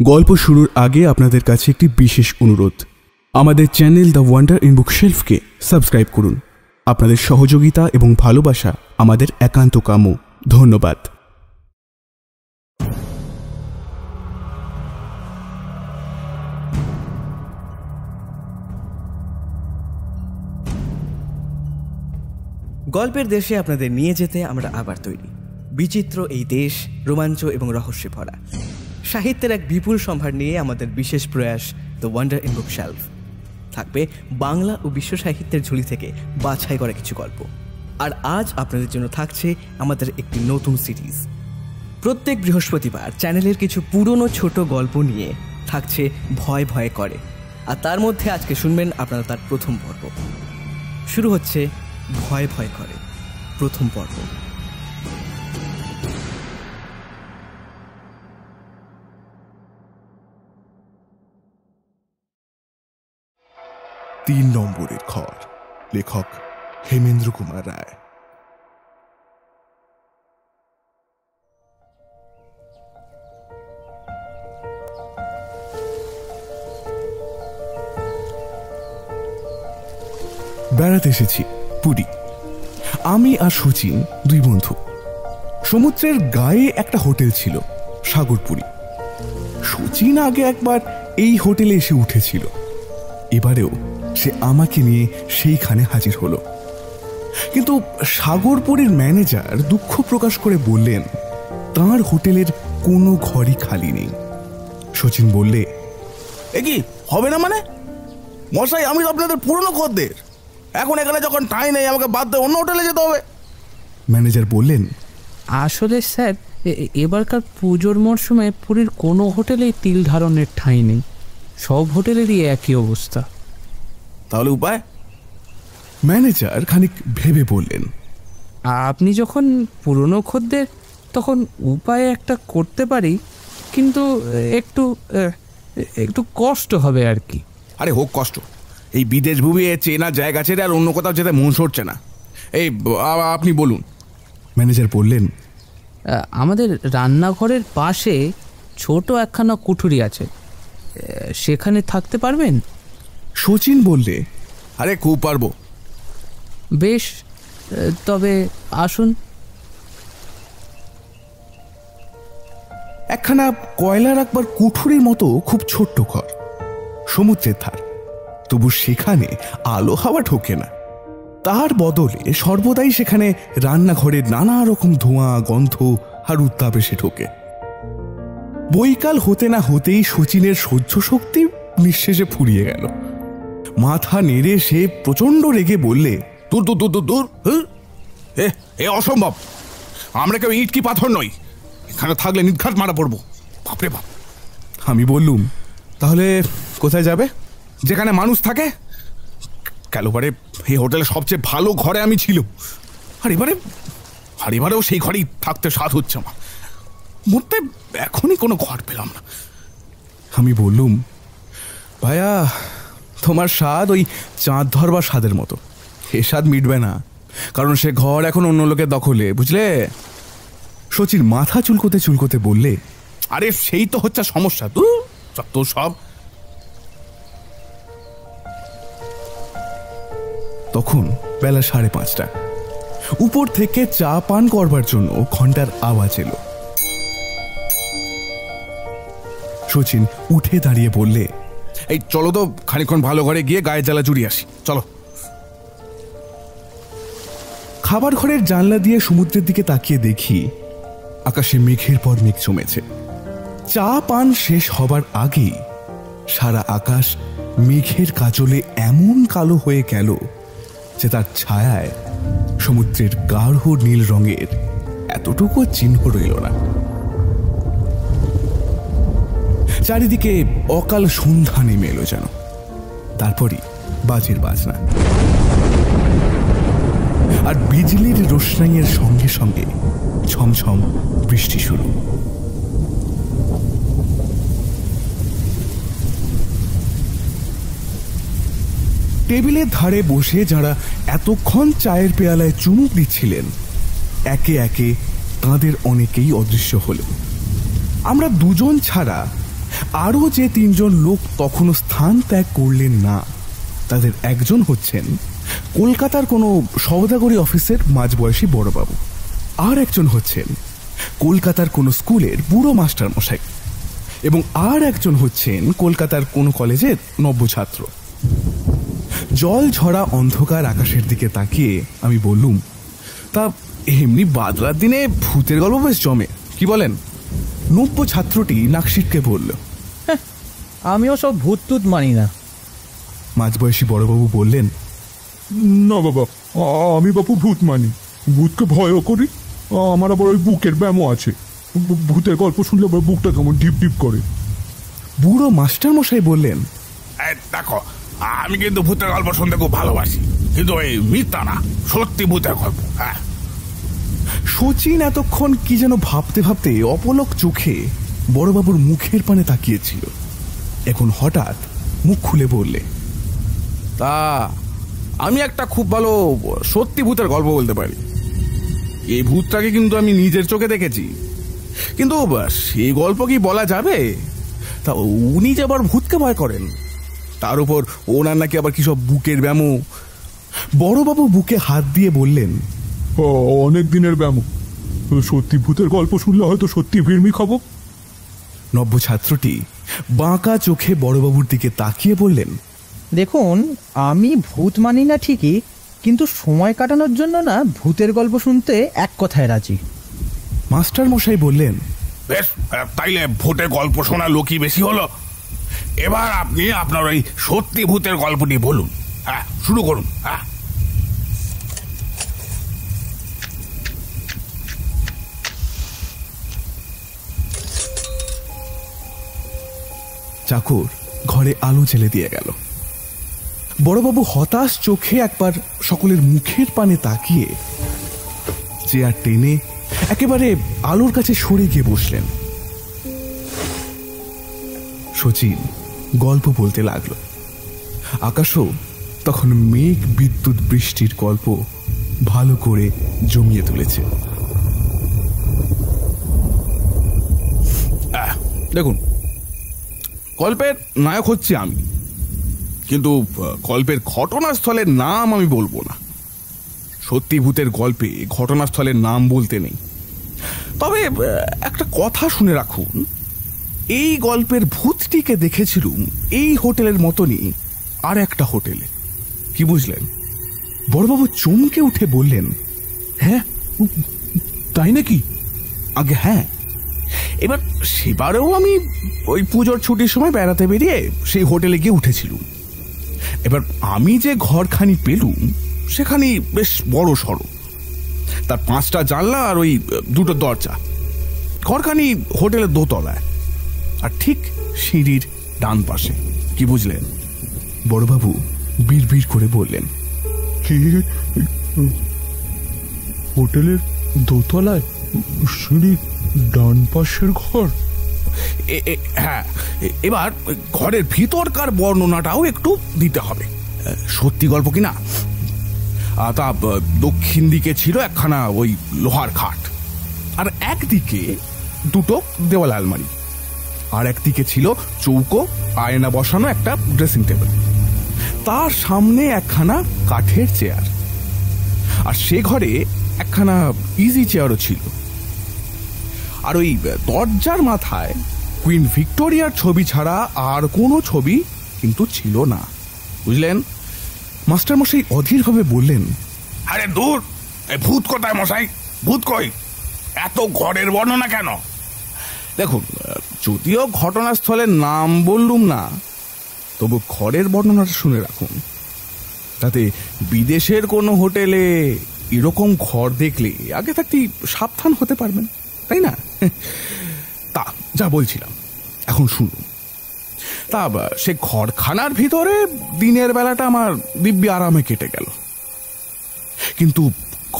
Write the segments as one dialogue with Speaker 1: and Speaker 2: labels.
Speaker 1: গল্প শুরুর আগে আপনাদের কাছে একটি বিশেষ অনুরোধ। আমাদের চ্যানেল দ্য ওয়ান্ডার ইন বুকশেলফকে সাবস্ক্রাইব করুন। আপনাদের সহযোগিতা এবং ভালোবাসা আমাদের একান্ত কাম্য। ধন্যবাদ।
Speaker 2: গল্পের দেশে আপনাদের নিয়ে যেতে আমরা আবার তৈরি। বিচিত্র এই দেশ রোমাঞ্চ এবং রহস্যে ভরা। সাহিত্যের এক বিপুল সম্ভার নিয়ে আমাদের বিশেষ প্রয়াস দ্য ওয়ান্ডার ইন বুকশেলফ। থাকবে বাংলা ও বিশ্ব সাহিত্যের ঝুলি থেকে বাছাই করা কিছু গল্প। আর আজ আপনাদের জন্য থাকছে আমাদের একটি নতুন সিরিজ। প্রত্যেক বৃহস্পতিবার চ্যানেলের কিছু পুরনো ছোট গল্প নিয়ে থাকছে ভয় ভয় করে। আর তার মধ্যে আজকে শুনবেন আপনারা তার প্রথম পর্ব। শুরু হচ্ছে ভয় ভয় করে প্রথম পর্ব।
Speaker 3: 3 নম্বরের ঘর, লেখক হেমেন্দ্র কুমার রায়। বেড়াতে এসেছি পুরী। আমি আর শচীন দুই বন্ধু। সমুদ্রের গায়ে একটা হোটেল ছিল, সাগরপুরী। শচীন আগে একবার এই হোটেলে এসে উঠেছিল, এবারেও সে আমাকে নিয়ে সেইখানে হাজির হলো। কিন্তু সাগরপুরীর ম্যানেজার দুঃখ প্রকাশ করে বললেন তাঁর হোটেলের কোনো ঘরই খালি নেই। শচীন বললে,
Speaker 4: এ কি হবে না মানে? মশাই, আমি তো আপনাদের পুরনো খদ্দের। এখন এখানে যখন ঠাঁই নেই, আমাকে বাদ দিয়ে অন্য হোটেলে যেতে হবে।
Speaker 3: ম্যানেজার বললেন,
Speaker 5: আসলে স্যার, এবারকার পুজোর মরশুমে পুরীর কোনো হোটেলেই তিল ধারণের ঠাঁই নেই। সব হোটেলেরই একই অবস্থা।
Speaker 4: তাহলে উপায়?
Speaker 3: ম্যানেজার খানিক ভেবে বললেন,
Speaker 5: আপনি যখন পুরনো খদ্দের, তখন উপায় একটা করতে পারি, কিন্তু একটু কষ্ট হবে আর কি।
Speaker 4: আরে হোক কষ্ট, এই বিদেশ ভূমি চেনা জায়গা ছেড়ে আর অন্য কোথাও যেতে মন সরছে না। এই আপনি বলুন।
Speaker 3: ম্যানেজার বললেন,
Speaker 5: আমাদের রান্নাঘরের পাশে ছোট একখানা কুঠুরি আছে, সেখানে থাকতে পারবেন?
Speaker 3: শচীন বললে,
Speaker 4: আরে খুব পারবো।
Speaker 5: বেশ, তবে আসুন।
Speaker 3: একখানা কয়লা রাখবার কুঠুরির মতো খুব ছোট্ট ঘর, সমুদ্রের ধার। তবু সেখানে আলো হাওয়া ঢোকে না। তার বদলে সর্বদাই সেখানে রান্নাঘরের নানা রকম ধোঁয়া, গন্ধ আর উত্তাপ এসে ঢোকে। বৈকাল হতে না হতেই শচীনের সহ্য শক্তি নিঃশেষে ফুরিয়ে গেল। মাথা নেড়ে সে প্রচন্ড রেগে বললে,
Speaker 4: দূর দূর দূর দূর দূর, এ অসম্ভব। আমরা কেউ ইট কি পাথর নই, এখানে থাকলে নির্ঘাত মারা পড়বো। বাপরে বাপ।
Speaker 3: আমি বললুম, তাহলে কোথায় যাবে?
Speaker 4: যেখানে মানুষ থাকে। কালোবারে এই হোটেলে সবচেয়ে ভালো ঘরে আমি ছিল, আর এবারেও সেই ঘরেই থাকতে স্বাদ হচ্ছে আমার। মরতে এখনই কোনো ঘর পেলাম না।
Speaker 3: আমি বললুম, ভাইয়া, তোমার স্বাদ ওই চাঁদ ধরবার স্বাদের মতো। এ স্বাদ মিটবে না, কারণ সে ঘর এখন অন্য লোকের দখলে, বুঝলে? শচীন মাথা চুলকোতে চুলকোতে বললে,
Speaker 4: আরে সেই তো হচ্ছে সমস্যা। তো সব।
Speaker 3: তখন বেলা 5:30। উপর থেকে চা পান করবার জন্য ঘন্টার আওয়াজ এলো। শচীন উঠে দাঁড়িয়ে বললে,
Speaker 4: এই চলো তো খানিকক্ষণ ভালো ঘরে গিয়ে গায়ে জ্বালা জুড়িয়ে আসি, চলো।
Speaker 3: খাবার ঘরের জানলা দিয়ে সমুদ্রের দিকে তাকিয়ে দেখি আকাশে মেঘের পর মেঘ জমেছে। চা পান শেষ হবার আগেই সারা আকাশ মেঘের কাজলে এমন কালো হয়ে গেল যে তার ছায়ায় সমুদ্রের গাঢ় নীল রঙের এতটুকু চিহ্ন রইল না। চারিদিকে অকাল সন্ধ্যা নেমে এলো যেন। তারপরই বাজির বাজনা আর বিজলির রোশনাইয়ের সঙ্গে সঙ্গে ঝমঝম বৃষ্টি শুরু। টেবিলের ধারে বসে যারা এতক্ষণ চায়ের পেয়ালায় চুমুক দিচ্ছিলেন, একে একে তাঁদের অনেকেই অদৃশ্য হল। আমরা দুজন ছাড়া আরও যে 3 জন লোক তখনও স্থান ত্যাগ করলেন না, তাদের একজন হচ্ছেন কলকাতার কোনো সওদাগরি অফিসের মাঝবয়সী বড়বাবু, আর একজন হচ্ছেন কলকাতার কোনো স্কুলের বুড়ো মাস্টার মশাই, এবং আর একজন হচ্ছেন কলকাতার কোনো কলেজের নব্য ছাত্র। জল ঝরা অন্ধকার আকাশের দিকে তাকিয়ে আমি বললুম, তা এমনি বাদলার দিনে ভূতের গল্প বেশ জমে, কি বলেন? নব্য ছাত্রটি নাকশিটকে বলল,
Speaker 6: আমিও সব ভূত টুত মানি না।
Speaker 3: মাঝবয়সী বড়বাবু বললেন,
Speaker 7: না বাবা, আমি বাপু ভূত মানি, ভূতকে ভয়ও করি। আমার আবার ওই বুকের ব্যায়ামও আছে, ভূতের গল্প শুনলে আবার বুকটা কেমন ডিপ ডিপ করে।
Speaker 3: বুড়ো মাস্টার মশাই বললেন,
Speaker 4: দেখো, আমি কিন্তু ভূতের গল্প শুনতে খুব ভালোবাসি, কিন্তু এই মিথ্যা না, সত্যি ভূতের গল্প। হ্যাঁ।
Speaker 3: শচীন এতক্ষণ কি যেন ভাবতে ভাবতে অপলক চোখে বড়বাবুর মুখের পানে তাকিয়েছিল। এখন হঠাৎ মুখ খুলে বললে,
Speaker 4: তা আমি একটা খুব ভালো সত্যি ভূতের গল্প বলতে পারি। এই ভূতটাকে কিন্তু আমি নিজের চোখে দেখেছি, কিন্তু সেই গল্প কি বলা যাবে? তা উনি যে আবার ভূতকে ভয় করেন, তার উপর ওনার নাকি আবার কি সব বুকের ব্যায়ামও।
Speaker 3: বড়বাবু বুকে হাত দিয়ে বললেন,
Speaker 7: অনেক দিনের ব্যায়াম, সত্যি ভূতের গল্প শুনলে হয়তো সত্যি ভিড়মি খাবো।
Speaker 3: নব্য ছাত্রটি বাঁকা চোখে বড়বাবুর দিকে তাকিয়ে বললেন,
Speaker 6: দেখুন, আমি ভূত মানি না ঠিকই, কিন্তু সময় কাটানোর জন্য না ভূতের গল্প শুনতে এক কথায় রাজি।
Speaker 3: মাস্টার মশাই বললেন,
Speaker 4: বেশ, তাইলে ভূতের গল্প শোনা লোকই বেশি হলো। এবার আপনি আপনার ওই সত্যি ভূতের গল্পটি বলুন। হ্যাঁ, শুরু করুন। হ্যাঁ।
Speaker 3: চাকর ঘরে আলো জ্বেলে দিয়ে গেল। বড়বাবু হতাশ চোখে একবার সকলের মুখের পানে তাকিয়ে চেয়ার টেনে একেবারে আলোর কাছে সরে গিয়ে বসলেন। শচীন গল্প বলতে লাগলো। আকাশও তখন মেঘ বিদ্যুৎ বৃষ্টির গল্প ভালো করে জমিয়ে তুলেছে।
Speaker 4: দেখুন, গল্পের নায়ক হচ্ছে আমি, কিন্তু গল্পের ঘটনাস্থলের নাম আমি বলবো না। সত্যি ভূতের গল্পে ঘটনাস্থলের নাম বলতে নেই। তবে একটা কথা শুনে রাখুন, এই গল্পের ভূতটিকে দেখেছিলুম এই হোটেলের মতনই আর একটা হোটেলে। কি বুঝলেন?
Speaker 3: বড়বাবু চমকে উঠে বললেন,
Speaker 7: হ্যাঁ, তাই নাকি?
Speaker 4: আগে হ্যাঁ। এবার সেবারেও আমি ওই পুজোর ছুটির সময় বেড়াতে বেরিয়ে সেই হোটেলে গিয়ে উঠেছিলুম। এবার আমি যে ঘরখানি পেলুম সেখানে বেশ বড় সড়ো, তার 5টা জানলা আর ওই 2টো দরজা। ঘরখানি হোটেলের দোতলায়, আর ঠিক সিঁড়ির ডান পাশে। কি বুঝলেন?
Speaker 3: বড়বাবু বিড়বিড় করে বললেন,
Speaker 7: কি, হোটেলের দোতলায় সিঁড়ির ডান পাশের ঘর?
Speaker 4: হ্যাঁ, এবার ঘরের ভিতরকার বর্ণনাটাও একটু দিতে হবে। সত্যি গল্প কিনা? তা দক্ষিণ দিকে ছিল একখানা ওই লোহার খাট, আর একদিকে 2টো দেওয়াল আলমারি, আর একদিকে ছিল চৌকো, আয়না বসানো একটা ড্রেসিং টেবিল, তার সামনে একখানা কাঠের চেয়ার, আর সে ঘরে একখানা ইজি চেয়ারও ছিল। আর ওই দরজার মাথায় কুইন ভিক্টোরিয়ার ছবি ছাড়া আর কোনো ছবি কিন্তু ছিল না। বুঝলেন?
Speaker 3: মাস্টার মশাই অধীরভাবে বললেন,
Speaker 4: আরে দূর, ভূত কোথায় মশাই? ভূত কই? এত ঘরের বর্ণনা কেন? দেখুন, যদিও ঘটনাস্থলের নাম বললুম না, তবু ঘরের বর্ণনাটা শুনে রাখুন। তাতে বিদেশের কোনো হোটেলে এরকম ঘর দেখলে আগে থাকতেই সাবধান হতে পারবেন, তাই না? তা যা বলছিলাম এখন শুনুন। তা সে ঘরখানার ভিতরে দিনের বেলাটা আমার দিব্যি আরামে কেটে গেল, কিন্তু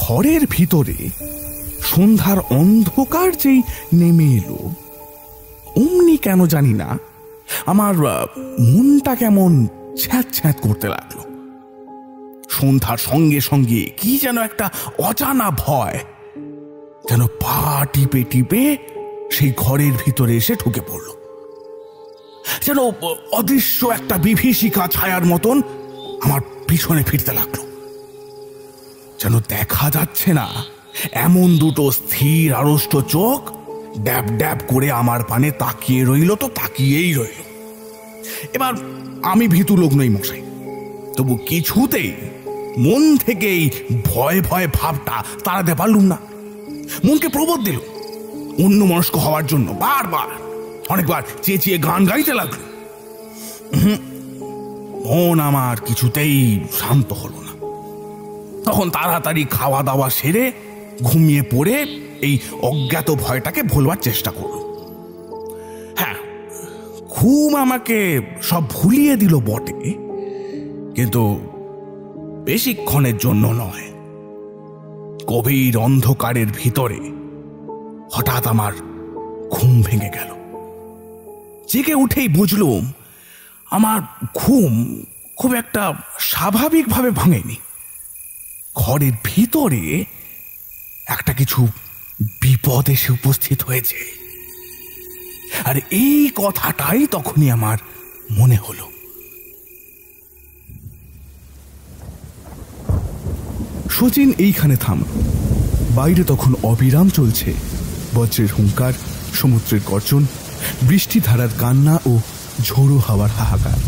Speaker 4: ঘরের ভিতরে সন্ধ্যার অন্ধকার যেই নেমে এলো, অমনি কেন জানি না আমার মনটা কেমন ছ্যাঁত ছ্যাঁত করতে লাগলো। সন্ধ্যার সঙ্গে সঙ্গে কি যেন একটা অজানা ভয় যেন পা টিপে টিপে সেই ঘরের ভিতরে এসে ঢুকে পড়ল। যেন অদৃশ্য একটা বিভীষিকা ছায়ার মতন আমার পিছনে ফিরতে লাগলো। যেন দেখা যাচ্ছে না এমন দুটো স্থির আড়ষ্ট চোখ ড্যাব ড্যাব করে আমার পানে তাকিয়ে রইল, তো তাকিয়েই রইল। এবার আমি ভীতু লোক নই মশাই, তবু কিছুতেই মন থেকে এই ভয় ভয় ভাবটা তাড়াতে পারলুম না। মনকে প্রবোধ দিল অন্য মনস্ক হওয়ার জন্য, বারবার অনেকবার চেঁচিয়ে গান গাইতে লাগলো। মন আমার কিছুতেই শান্ত হলো না। তখন তাড়াতাড়ি খাওয়া দাওয়া সেরে ঘুমিয়ে পড়ে এই অজ্ঞাত ভয়টাকে ভুলবার চেষ্টা করল। হ্যাঁ, ঘুম আমাকে সব ভুলিয়ে দিল বটে, কিন্তু বেশিক্ষণের জন্য নয়। গভীর অন্ধকারের ভিতরে হঠাৎ আমার ঘুম ভেঙে গেল। জেগে উঠেই বুঝলুম আমার ঘুম খুব একটা স্বাভাবিকভাবে ভাঙেনি। ঘরের ভিতরে একটা কিছু বিপদ এসে উপস্থিত হয়েছে, আর এই কথাটাই তখনই আমার মনে হলো।
Speaker 3: শচীন এইখানে থামল। বাইরে তখন অবিরাম চলছে বজ্রের হুঙ্কার, সমুদ্রের গর্জন, বৃষ্টিধারার কান্না ও ঝোড়ো হাওয়ার হাহাকার।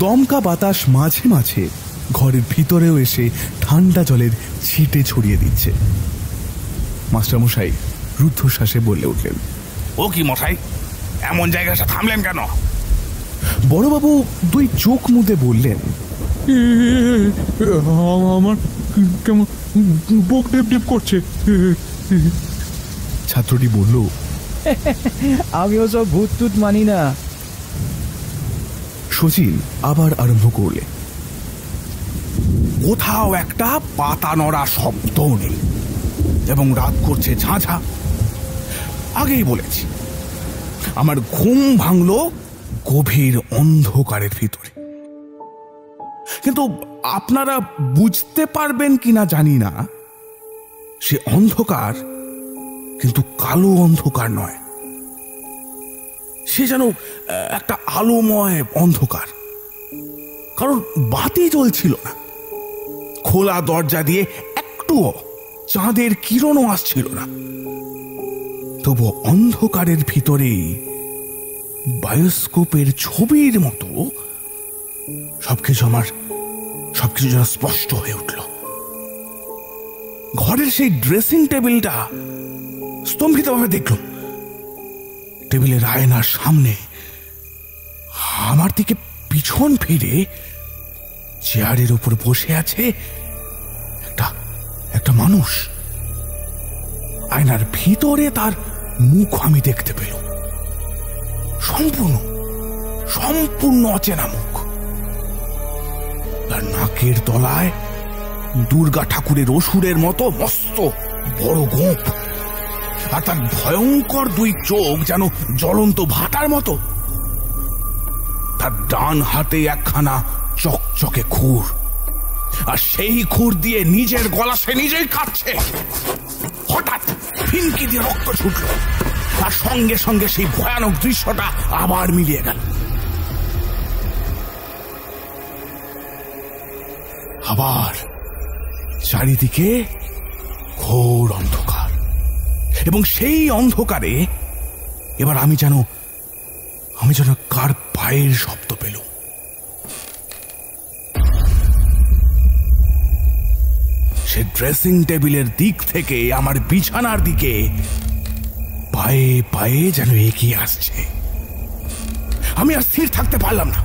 Speaker 3: দমকা বাতাস মাঝে মাঝে ঘরের ভিতরেও এসে ঠান্ডা জলের ছিটে ছড়িয়ে দিচ্ছে। মাস্টারমশাই রুদ্ধশ্বাসে বলে উঠলেন,
Speaker 4: ও কি মশাই, এমন জায়গায় এসে থামলেন কেন?
Speaker 3: বড়বাবু দুই চোখ মুদে বললেন,
Speaker 7: আমার কেমন বুক ডেপ ডেপ করছে।
Speaker 3: ছাত্রটি বলল,
Speaker 6: আমিও সব ভূত টুত মানি না।
Speaker 3: শচীন আবার আরম্ভ করলে,
Speaker 4: কোথাও একটা পাতা নড়া শব্দ নেই এবং রাত করছে ঝাঁঝা। আগেই বলেছি আমার ঘুম ভাঙলো গভীর অন্ধকারের ভিতরে, কিন্তু আপনারা বুঝতে পারবেন কিনা জানি না, সে অন্ধকার কিন্তু কালো অন্ধকার নয়। সে যেন একটা আলোময় অন্ধকার, কারণ বাতি জ্বলছিল না। খোলা দরজা দিয়ে একটুও চাঁদের কিরণও আসছিল না। তবু অন্ধকারের ভিতরেই বায়োস্কোপের ছবির মতো সবকিছু যেন স্পষ্ট হয়ে উঠল। ঘরের সেই ড্রেসিং টেবিলটা স্তম্ভিতভাবে দেখল। টেবিলের আয়নার সামনে আমার দিকে পিছন ফিরে চেয়ারের উপর বসে আছে একটা মানুষ। আয়নার ভিতরে তার মুখ আমি দেখতে পেল, সম্পূর্ণ অচেনা মুখ। তার নাকের তলায় দুর্গা ঠাকুরের অসুরের মতো মস্ত বড় গোঁফ, আর তার ভয়ঙ্কর দুই চোখ যেন জ্বলন্ত ভাটার মতো। তার ডান হাতে একখানা চকচকে খুর, আর সেই খুর দিয়ে নিজের গলা সে নিজেই কাটছে। হঠাৎ ফিনকি দিয়ে রক্ত ছুটল, আর সঙ্গে সঙ্গে সেই ভয়ানক দৃশ্যটা আবার মিলিয়ে গেল। আবার চারিদিকে ঘোর অন্ধকার, এবং সেই অন্ধকারে এবার আমি যেন কার পায়ের শব্দ পেল। সে ড্রেসিং টেবিলের দিক থেকে আমার বিছানার দিকে পায়ে পায়ে যেন এগিয়ে আসছে। আমি আর স্থির থাকতে পারলাম না।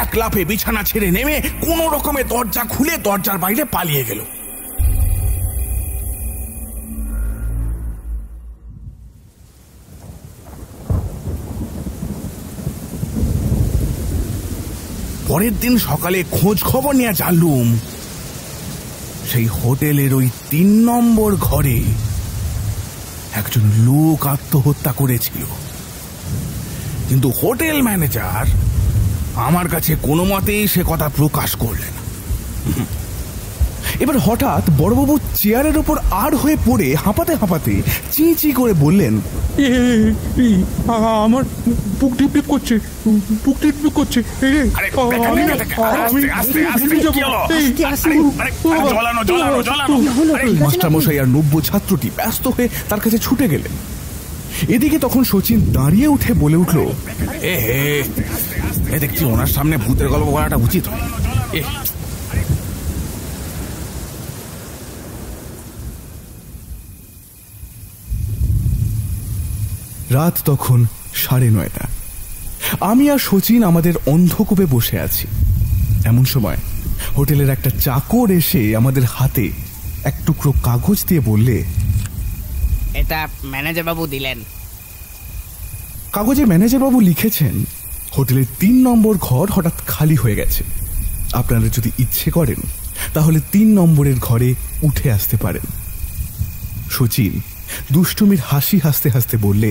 Speaker 4: এক লাফে বিছানা ছেড়ে নেমে কোনো রকমে দরজা খুলে দরজার বাইরে পালিয়ে গেল। পরের দিন সকালে খোঁজ খবর নিয়ে জানলুম সেই হোটেলের ওই ৩ নম্বর ঘরে একজন লোক আত্মহত্যা করেছিল। কিন্তু হোটেল ম্যানেজার আমার কাছে কোনো মতেই সে কথা প্রকাশ করলেন।
Speaker 3: এবার হঠাৎ বড়বাবু চেয়ারের ওপর আর হয়ে পড়ে হাঁপাতে হাঁপাতে চি করে বললেন,
Speaker 7: আমার বুক টিপ টিপ করছে, বুক টিপ টিপ করছে।
Speaker 3: মাস্টারমশাই আর নব্য ছাত্রটি ব্যস্ত হয়ে তার কাছে ছুটে গেলেন। এদিকে তখন শচীন দাঁড়িয়ে উঠে বলে উঠল,
Speaker 4: দেখছি ওনার সামনে ভূতের গল্প বলাটা উচিত।
Speaker 3: রাত তখন 9:30। আমি আর শচীন আমাদের অন্ধকূপে বসে আছি। এমন সময় হোটেলের একটা চাকর এসে আমাদের হাতে এক টুকরো কাগজ দিয়ে বললে,
Speaker 8: এটা ম্যানেজার বাবু দিলেন।
Speaker 3: কাগজে ম্যানেজার বাবু লিখেছেন হোটেলের 3 নম্বর ঘর হঠাৎ খালি হয়ে গেছে। আপনারা যদি ইচ্ছে করেন তাহলে 3 নম্বরের ঘরে উঠে আসতে পারেন। শচীন দুষ্টুমির হাসি হাসতে হাসতে বললে,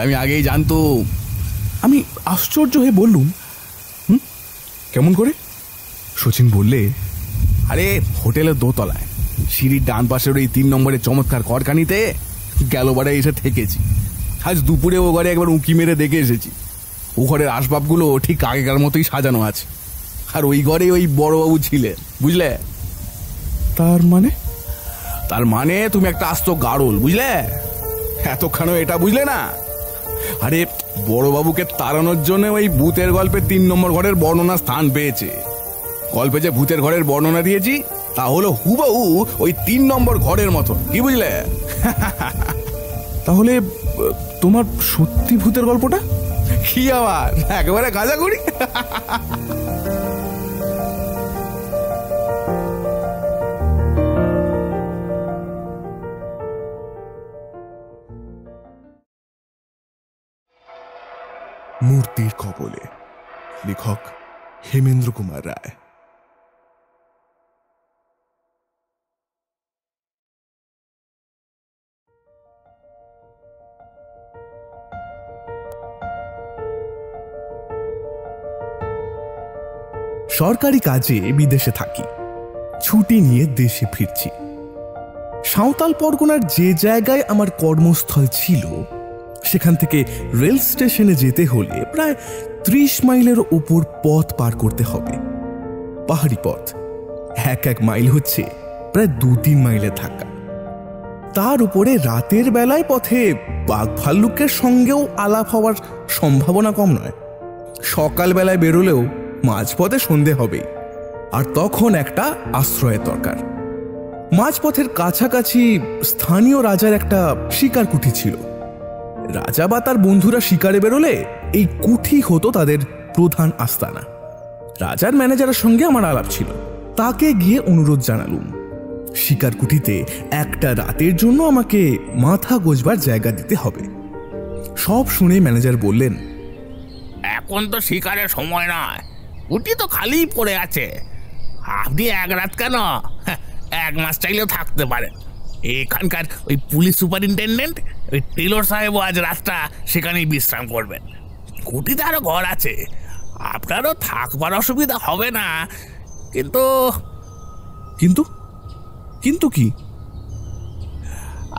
Speaker 4: আমি আগেই জানতাম।
Speaker 3: আমি আশ্চর্য হয়ে বললুম, কেমন করে? শচীন বললে,
Speaker 4: আরে হোটেলের দোতলায় সিঁড়ির ডান পাশের ওই 3 নম্বরের চমৎকার ঘরখানিতে গেলবারে এসে থেকেছি। আজ দুপুরে ও ঘরে একবার উঁকি মেরে দেখে এসেছি। ও ঘরের আসবাবগুলো ঠিক আগেকার মতোই সাজানো আছে। আর ওই ঘরে ওই বড়বাবু ছিলেন, বুঝলে?
Speaker 3: তার মানে
Speaker 4: তুমি একটা আস্ত গাড়ল, বুঝলে? এতক্ষণও এটা বুঝলে না? আরে বড়বাবুকে তাড়ানোর জন্য ওই ভূতের গল্পে 3 নম্বর ঘরের বর্ণনা স্থান পেয়েছে। গল্পে যে ভূতের ঘরের বর্ণনা দিয়েছি তা হলো হুবহু ওই 3 নম্বর ঘরের মতো, কি বুঝলে?
Speaker 3: তাহলে তোমার সত্যি ভূতের গল্পটা
Speaker 4: কি আবার একেবারে গাঁজা করি?
Speaker 3: মূর্তির কবলে, লেখক হেমেন্দ্র কুমার রায়। সরকারি কাজে বিদেশে থাকি, ছুটি নিয়ে দেশে ফিরছি। সাঁওতাল পরগনার যে জায়গায় আমার কর্মস্থল ছিল সেখান থেকে রেল স্টেশনে যেতে হলে প্রায় 30 মাইলের উপর পথ পার করতে হবে। পাহাড়ি পথ, এক মাইল হচ্ছে প্রায় 2-3 মাইলে থাকা। তার উপরে রাতের বেলায় পথে বাঘ ভাল্লুকের সঙ্গেও আলাপ হওয়ার সম্ভাবনা কম নয়। সকালবেলায় বেরোলেও মাঝপথে সন্ধে হবেই, আর তখন একটা আশ্রয়ের দরকার। মাঝপথের কাছাকাছি স্থানীয় রাজার একটা শিকার কুঠি ছিল। রাজা বা তার বন্ধুরা শিকারে বেরোলে এই কুঠি হতো তাদের প্রধান আস্তানা। রাজার ম্যানেজারের সঙ্গে আমার আলাপ ছিল। তাকে গিয়ে অনুরোধ জানালুম শিকার কুঠিতে একটা রাতের জন্য আমাকে মাথা গোজবার জায়গা দিতে হবে। সব শুনে ম্যানেজার বললেন,
Speaker 9: এখন তো শিকারের সময় নয়, কুঠি তো খালি পড়ে আছে। আপনি 1 রাত কেন 1 মাস চাইলেও থাকতে পারেন। এখানকার ওই পুলিশ সুপারিনটেন্ডেন্ট ওই টেলর সাহেবও আজ রাতটা সেখানেই বিশ্রাম করবেন। কুঠিতে আরো ঘর আছে, আপনারও থাকবার অসুবিধা হবে না। কিন্তু
Speaker 3: কিন্তু কিন্তু কি?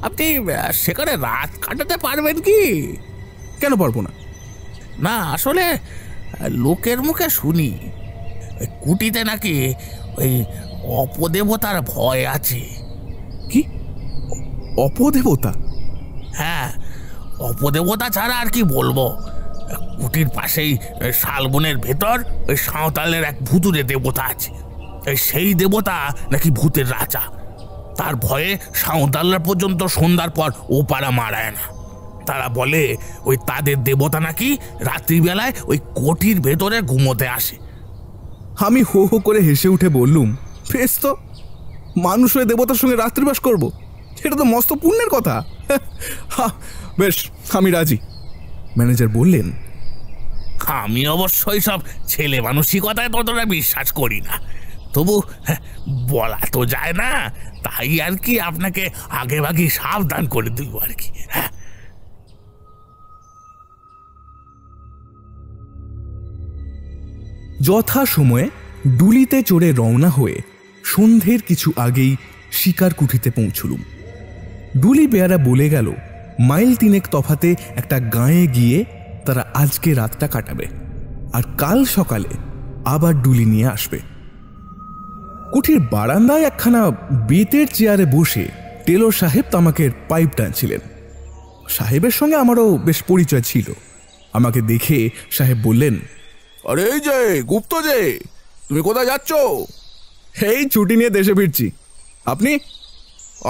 Speaker 9: আপনি সেখানে রাত কাটাতে পারবেন কি?
Speaker 3: কেন পারবো না?
Speaker 9: না, আসলে লোকের মুখে শুনি কুটিতে নাকি ওই অপদেবতার ভয় আছে।
Speaker 3: কি অপদেবতা?
Speaker 9: হ্যাঁ, অপদেবতা ছাড়া আর কি বলবো। কুটির পাশেই শালবনের ভেতর ওই সাঁওতালের এক ভুতুরে দেবতা আছে। সেই দেবতা নাকি ভূতের রাজা। তার ভয়ে সাঁওতালরা পর্যন্ত সন্ধ্যার পর ও পাড়া মারায় না। তারা বলে ওই তাদের দেবতা নাকি রাত্রিবেলায় ওই কোঠির ভেতরে ঘুমোতে আসে।
Speaker 3: আমি হো হো করে হেসে উঠে বললুম, বেশ তো, মানুষ হয়ে দেবতার সঙ্গে রাত্রিবাস করব, এটা তো মস্ত পুণ্যের কথা। বেশ, আমি রাজি। ম্যানেজার বললেন,
Speaker 9: আমি অবশ্যই সব ছেলে মানসিকতায় ততটা বিশ্বাস করি না, তবু বলা তো যায় না, তাই আর কি আপনাকে আগে ভাগে সাবধান করে দিব আর কি।
Speaker 3: যথা সময়ে ডুলিতে চড়ে রওনা হয়ে সন্ধ্যের কিছু আগেই শিকার কুঠিতে পৌঁছলুম। ডুলি বেয়ারা বলে গেল মাইল 3 তফাতে একটা গাঁয়ে গিয়ে তারা আজকে রাতটা কাটাবে, আর কাল সকালে আবার ডুলি নিয়ে আসবে। কুঠির বারান্দায় একখানা বেতের চেয়ারে বসে টেলর সাহেব তামাকের পাইপ টানছিলেন। সাহেবের সঙ্গে আমারও বেশ পরিচয় ছিল। আমাকে দেখে সাহেব বললেন,
Speaker 4: আরে এই যে গুপ্ত যে, তুমি কোথায় যাচ্ছ?
Speaker 3: এই ছুটি নিয়ে দেশে ফিরছি। আপনি?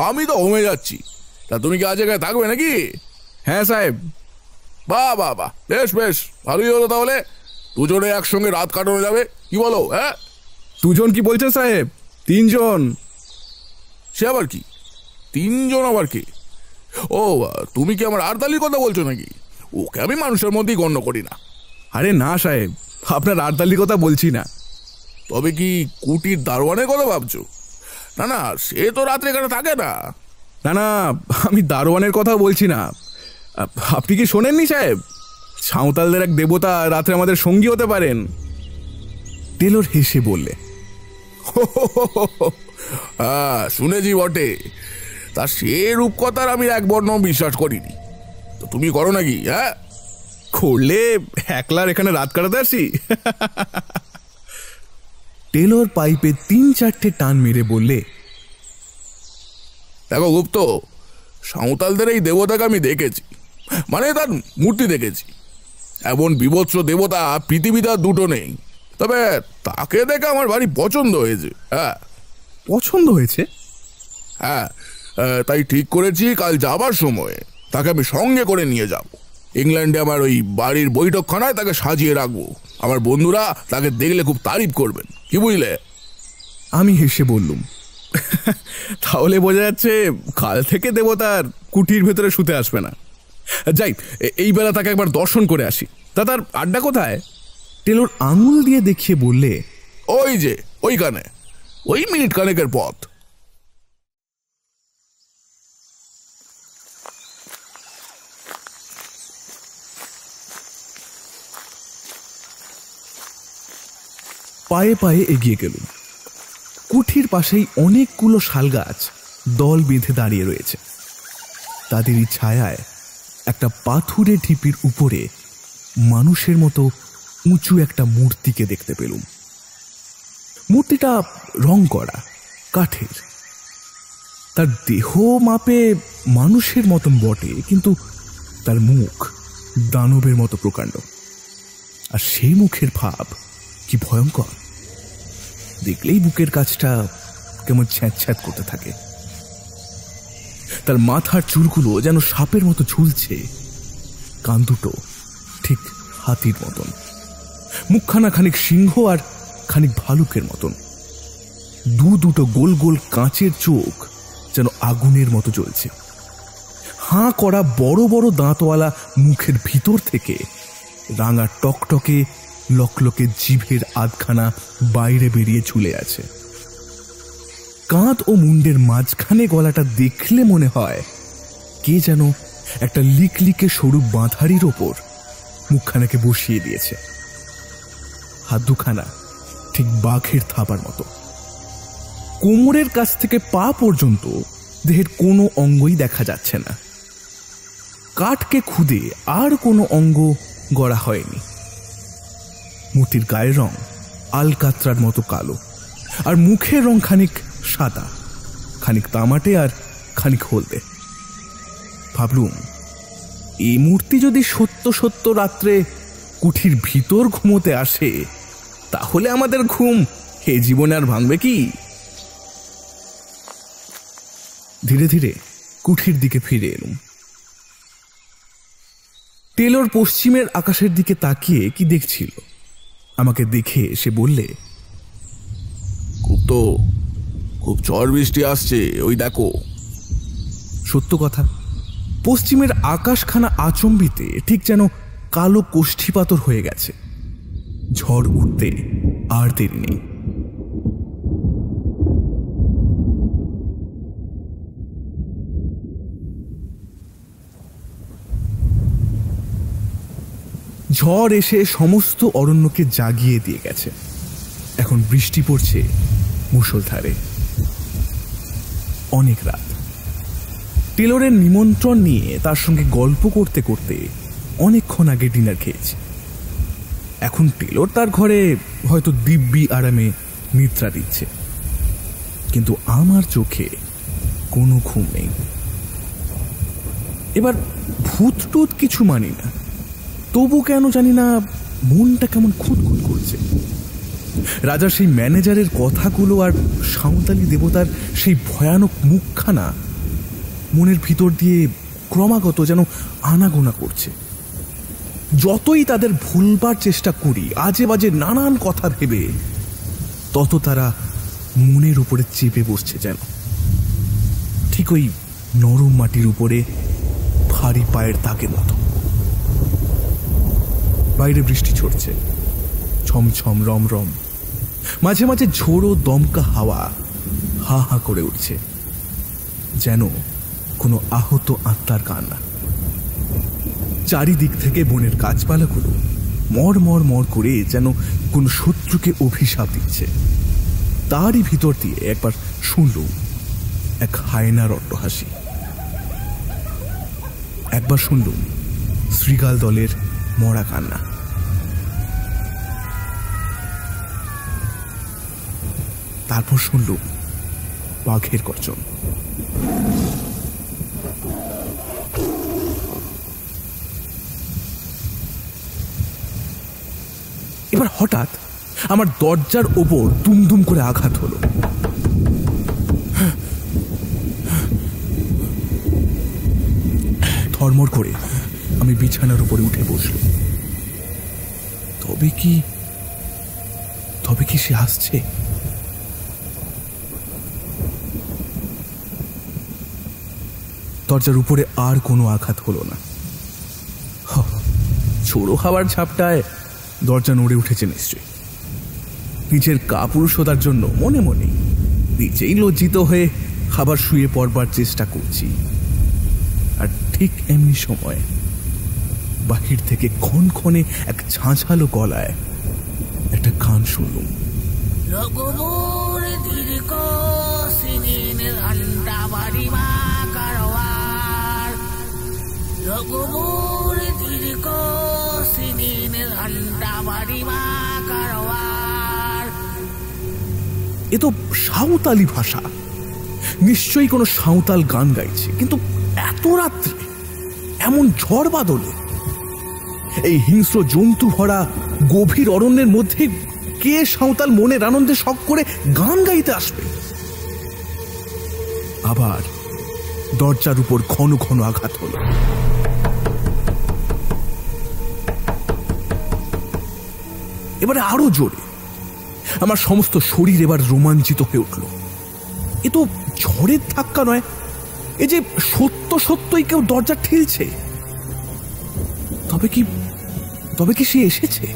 Speaker 4: আমি তো হোমে যাচ্ছি। তা তুমি কি আজ এখানে থাকবে নাকি?
Speaker 3: হ্যাঁ সাহেব।
Speaker 4: বাহ বাহ বাহ, বেশ বেশ, ভালোই হলো। তাহলে দুজনে একসঙ্গে রাত কাটানো যাবে, কি বলো? হ্যাঁ,
Speaker 3: 2 জন কি বলছেন সাহেব? 3 জন।
Speaker 4: সে আবার কি? 3 জন আবার কি? ও, তুমি কি আমার আরদালির কথা বলছো নাকি? ওকে আমি মানুষের মধ্যেই গণ্য করি না।
Speaker 3: আরে না সাহেব, আপনার আরদালির কথা বলছি না।
Speaker 4: তবে কি কুটির দারোয়ানের কথা ভাবছো? না না, সে তো রাত্রে এখানে থাকে না।
Speaker 3: না না, আমি দারোয়ানের কথা বলছি না। আপনি কি শোনেননি সাহেব, সাঁওতালদের এক দেবতা রাত্রে আমাদের সঙ্গী হতে পারেন? টেলর হেসে বললে,
Speaker 4: হ্যাঁ শুনেছি বটে, তা সে রূপকথার আমি এক বর্ণ বিশ্বাস করিনি। তো তুমি করো নাকি? হ্যাঁ,
Speaker 3: করলে একলার এখানে রাত কাটাতে আসি। টেলর পাইপে 3-4টে টান মেরে বললে,
Speaker 4: দেখো গুপ্ত, সাঁওতালদের এই দেবতাকে আমি দেখেছি, মানে তার মূর্তি দেখেছি। এমন বিভৎস দেবতা পৃথিবীতে আর 2টো নেই। তবে তাকে দেখে আমার ভারী পছন্দ হয়েছে। হ্যাঁ,
Speaker 3: পছন্দ হয়েছে?
Speaker 4: হ্যাঁ, তাই ঠিক করেছি কাল যাবার সময় তাকে আমি সঙ্গে করে নিয়ে যাব। ইংল্যান্ডে আমার ওই বাড়ির বৈঠকখানায় তাকে সাজিয়ে রাখবো। আমার বন্ধুরা তাকে দেখলে খুব তারিফ করবেন, কি বুঝলে?
Speaker 3: আমি হেসে বললুম, তাহলে বোঝা যাচ্ছে কাল থেকে দেবতার কুটির ভেতরে শুতে আসবে না। যাই, এই বেলা তাকে একবার দর্শন করে আসি। তা তার আড্ডা কোথায়? টেলর আঙুল দিয়ে দেখিয়ে বললে,
Speaker 4: ওই যে ওইখানে, ওই মিনিট খানেকের পথ।
Speaker 3: পায়ে পায়ে এগিয়ে গেলুম। কুঠির পাশেই অনেকগুলো শাল গাছ দল বেঁধে দাঁড়িয়ে রয়েছে। তাদেরই ছায়ায় একটা পাথুরে ঢিপির উপরে মানুষের মতো উঁচু একটা মূর্তিকে দেখতে পেলুম। মূর্তিটা রং করা, কাঠের। তার দেহ মাপে মানুষের মতন বটে, কিন্তু তার মুখ দানবের মতো প্রকাণ্ড। আর সেই মুখের ভাব কি ভয়ঙ্কর! দেখলেই বুকের কাছটা কেমন ছ্যাঁত করতে থাকে। তার মাথার চুলগুলো যেন সাপের মতো ঝুলছে, কান দুটো ঠিক হাতির মতন, মুখখানা খানিক সিংহ আর খানিক ভালুকের মতন। দুটো গোল গোল কাঁচের চোখ যেন আগুনের মতো জ্বলছে। হাঁ করা বড় বড় দাঁতওয়ালা মুখের ভিতর থেকে রাঙা টকটকে লকলকে জিভের আধখানা বাইরে বেরিয়ে ঝুলে আছে। কাঁধ ও মুন্ডের মাঝখানে গলাটা দেখলে মনে হয় কে যেন একটা লিকলিকে সরু বাঁধারির ওপর মুখখানাকে বসিয়ে দিয়েছে। হাত দুখানা ঠিক বাঘের থাবার মতো। কোমরের কাছ থেকে পা পর্যন্ত দেহের কোনো অঙ্গই দেখা যাচ্ছে না। কাঠকে খুদে আর কোনো অঙ্গ গড়া হয়নি। মূর্তির গায়ের রং আলকাতরার মতো কালো, আর মুখের রং খানিক সাদা, খানিক তামাটে আর খানিক হলদে। ভাবলুম, এই মূর্তি যদি সত্য সত্য রাত্রে কুঠির ভিতর ঘুমোতে আসে, তাহলে আমাদের ঘুম এ জীবনে আর ভাঙবে কি? ধীরে ধীরে কুঠির দিকে ফিরে এলুম। টেলর পশ্চিমের আকাশের দিকে তাকিয়ে কি দেখছিল। আমাকে দেখে সে বললে,
Speaker 4: খুব ঝড় বৃষ্টি আসছে, ওই দেখো।
Speaker 3: সত্য কথা, পশ্চিমের আকাশখানা আচম্বিতে ঠিক যেন কালো কোষ্ঠী পাথর হয়ে গেছে। ঝড় উঠতে আর দেরি নেই। ঝড় এসে সমস্ত অরণ্যকে জাগিয়ে দিয়ে গেছে। এখন বৃষ্টি পড়ছে মুষলধারে। অনেক রাত। টেলরের নিমন্ত্রণ নিয়ে তার সঙ্গে গল্প করতে করতে অনেকক্ষণ আগে ডিনার খেয়েছি। এখন টেলর তার ঘরে হয়তো দিব্যি আরামে নিদ্রা দিচ্ছে, কিন্তু আমার চোখে কোনো ঘুম নেই। এবার ভূত টুত কিছু মানি না, তবু কেন জানি না মনটা কেমন খুঁতখুত করছে। রাজার সেই ম্যানেজারের কথাগুলো আর সাঁওতালি দেবতার সেই ভয়ানক মুখখানা মনের ভিতর দিয়ে ক্রমাগত যেন আনাগোনা করছে। যতই তাদের ভুলবার চেষ্টা করি আজে বাজে নানান কথা ভেবে, তত তারা মনের উপরে চেপে বসছে, যেন ঠিক ওই নরম মাটির উপরে ভারী পায়ের দাগের মতো। বাইরে বৃষ্টি ঝরছে, ছমছম রমরম। মাঝে মাঝে ঝোড়ো দমকা হাওয়া হা হা করে উঠছে, যেন কোনো আহত আত্মার কান্না। চারিদিক থেকে বনের গাছপালাগুলো মর মর মর করে যেন কোন শত্রুকে অভিশাপ দিচ্ছে। তারই ভিতর দিয়ে একবার শুনলুম এক হায়নার অট্টহাসি। একবার শুনলুম শ্রীগাল দলের মরা কান্না। তারপর শুনলুম বাঘের গর্জন। এবার হঠাৎ আমার দরজার ওপর দুমদুম করে আঘাত হলো। ধর্মর করে আমি বিছানার উপরে উঠে বসলাম। তবে কি সে আসছে? দরজার উপরে আর কোনো আঘাত হলো না। ছোড়ো হাওয়ার ঝাপটায় দরজা নড়ে উঠেছে নিশ্চয়ই। নিজের কাপুরুষতার জন্য মনে মনে নিজেই লজ্জিত হয়ে খাবার শুয়ে পড়বার চেষ্টা করছি। আর ঠিক এমনি সময় বাহির থেকে ক্ষণক্ষণে এক ঝাঁঝালো গলায় একটা গান শুনলুম। এ তো সাঁওতালি ভাষা, নিশ্চয়ই কোনো সাঁওতাল গান গাইছে। কিন্তু এত রাত্রে এমন ঝড় বাদলে এই হিংস্র জন্তু ভরা গভীর অরণ্যের মধ্যে কে সাঁওতাল মনের আনন্দে শখ করে গান গাইতে আসবে? আবার দরজার উপর ঘন ঘন আঘাত হলো। এবারে আরো জোরে। আমার সমস্ত শরীর এবার রোমাঞ্চিত হয়ে উঠল। এ তো ঝড়ের ধাক্কা নয়, এ যে সত্য সত্যই কেউ দরজা ঠেলছে। তবে কি সে এসেছে?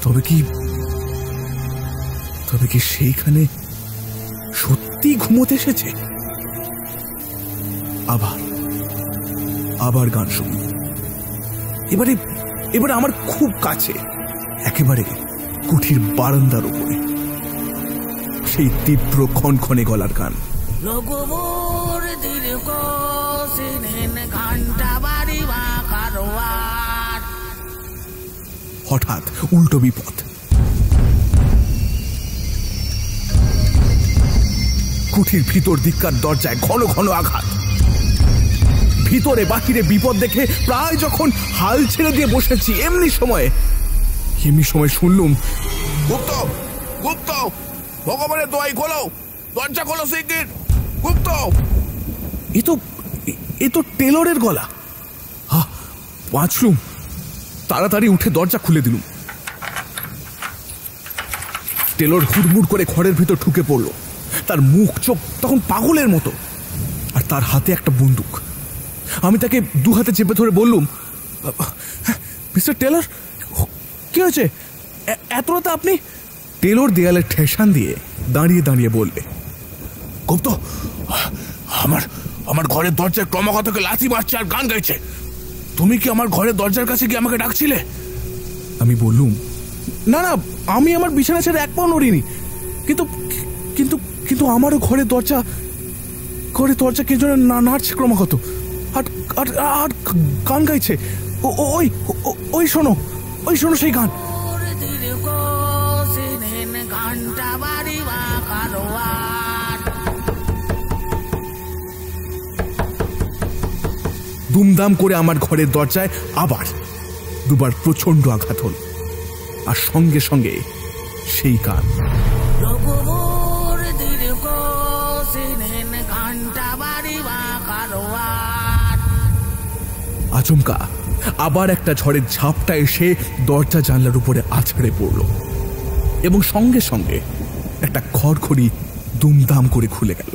Speaker 3: তবে কি সেইখানে সত্যি ঘুমোতে এসেছে? আবার গান শুনি। এবারে আমার খুব কাছে, একেবারে কুঠির বারান্দার উপরে সেই তীব্র ক্ষণক্ষণে গলার গান। হঠাৎ উল্টো বিপদ। কুঠির ভিতর দিককার দরজায় ঘন ঘন আঘাত। ভিতরে বাহিরে বিপদ দেখে প্রায় যখন হাল ছেড়ে দিয়ে বসেছি, এমনি সময় শুনলুম, গুপ্ত গুপ্ত, ভগবানের দোয়াই খোলো, দরজা খোলো শিগগির, গুপ্ত। এ তো টেলরের গলা। বাঁচলুম, তাড়াতাড়ি উঠে দরজা খুলে দিলুম। টেলর হুড়মুড় করে ঘরের ভিতর ঢুকে পড়ল। তার মুখ চোখ তখন পাগলের মতো, আর তার হাতে একটা বন্দুক। আমি তাকে দু হাতে চেপে ধরে বললুম, মিস্টার টেলর, কি হয়েছে? এত রাতে আপনি? টেলর দেয়ালে ঠেসান দিয়ে দাঁড়িয়ে দাঁড়িয়ে বললে, গুপ্ত, আমার ঘরের দরজায় ক্রমাগত লাথি মারছে আর গান গাইছে। তুমি কি আমার ঘরের দরজার কাছে গিয়ে আমাকে ডাকছিলে? আমি বললুম, না, আমি আমার বিছানা ছেড়ে এক পাও নড়িনি। কিন্তু কিন্তু কিন্তু আমারও ঘরের দরজা কে যেন নাড়ছে ক্রমাগত, আর আর আর গান গাইছে। ওই শোনো সেই গান। দুমদাম করে আমার ঘরের দরজায় আবার দুবার প্রচন্ড আঘাত হল, আর সঙ্গে সঙ্গে সেই গান। আচমকা আবার একটা ঝড়ের ঝাপটা এসে দরজা জানলার উপরে আছড়ে পড়ল, এবং সঙ্গে সঙ্গে একটা খড়খড়ি দুমদাম করে খুলে গেল।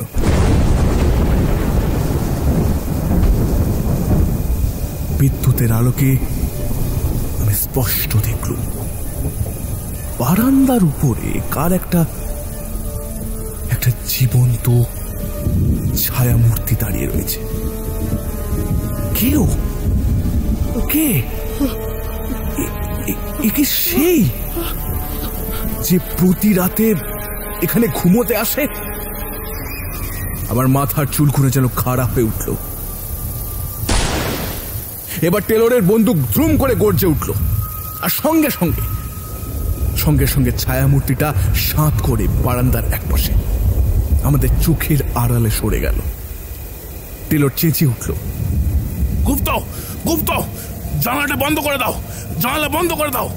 Speaker 3: বিদ্যুতের আলোকে আমি স্পষ্ট দেখলুম বারান্দার উপরে কার একটা জীবন্ত ছায়া মূর্তি দাঁড়িয়ে রয়েছে। কে কি সেই যে প্রতি রাতে এখানে ঘুমোতে আসে? আমার মাথার চুলকুনে যেন খাড়া হয়ে উঠল। এবার টেলরের বন্দুক দ্রুম করে গর্জে উঠল, আর সঙ্গে সঙ্গে ছায়ামূর্তিটা সাঁত করে বারান্দার একপাশে আমাদের চোখের আড়ালে সরে গেল। টেলর চেঁচিয়ে উঠল,
Speaker 9: গুপ্ত, জানালাটা বন্ধ করে দাও, জানালা বন্ধ করে দাও।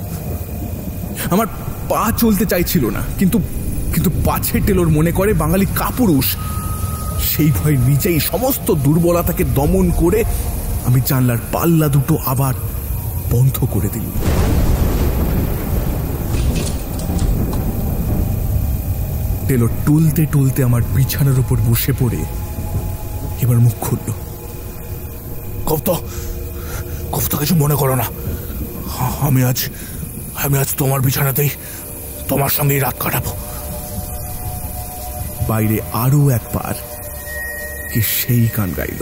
Speaker 3: আমার পা চলতে চাইছিল না, কিন্তু পাছে টেলর মনে করে বাঙালি কাপুরুষ। সেই ভয় নিজেই সমস্ত দুর্বলতাকে দমন করে আমি জানলার পাল্লা দুটো আবার বন্ধ করে দিল। টেলর টুলতে আমার বিছানার উপর বসে পড়ে এবার মুখ খুলল।
Speaker 9: গুপ্ত, কিছু মনে করো না, আমি আজ তোমার বিছানাতেই তোমার সঙ্গেই রাত কাটাবো।
Speaker 3: বাইরে আরো একবার কি সেই গান গাইল।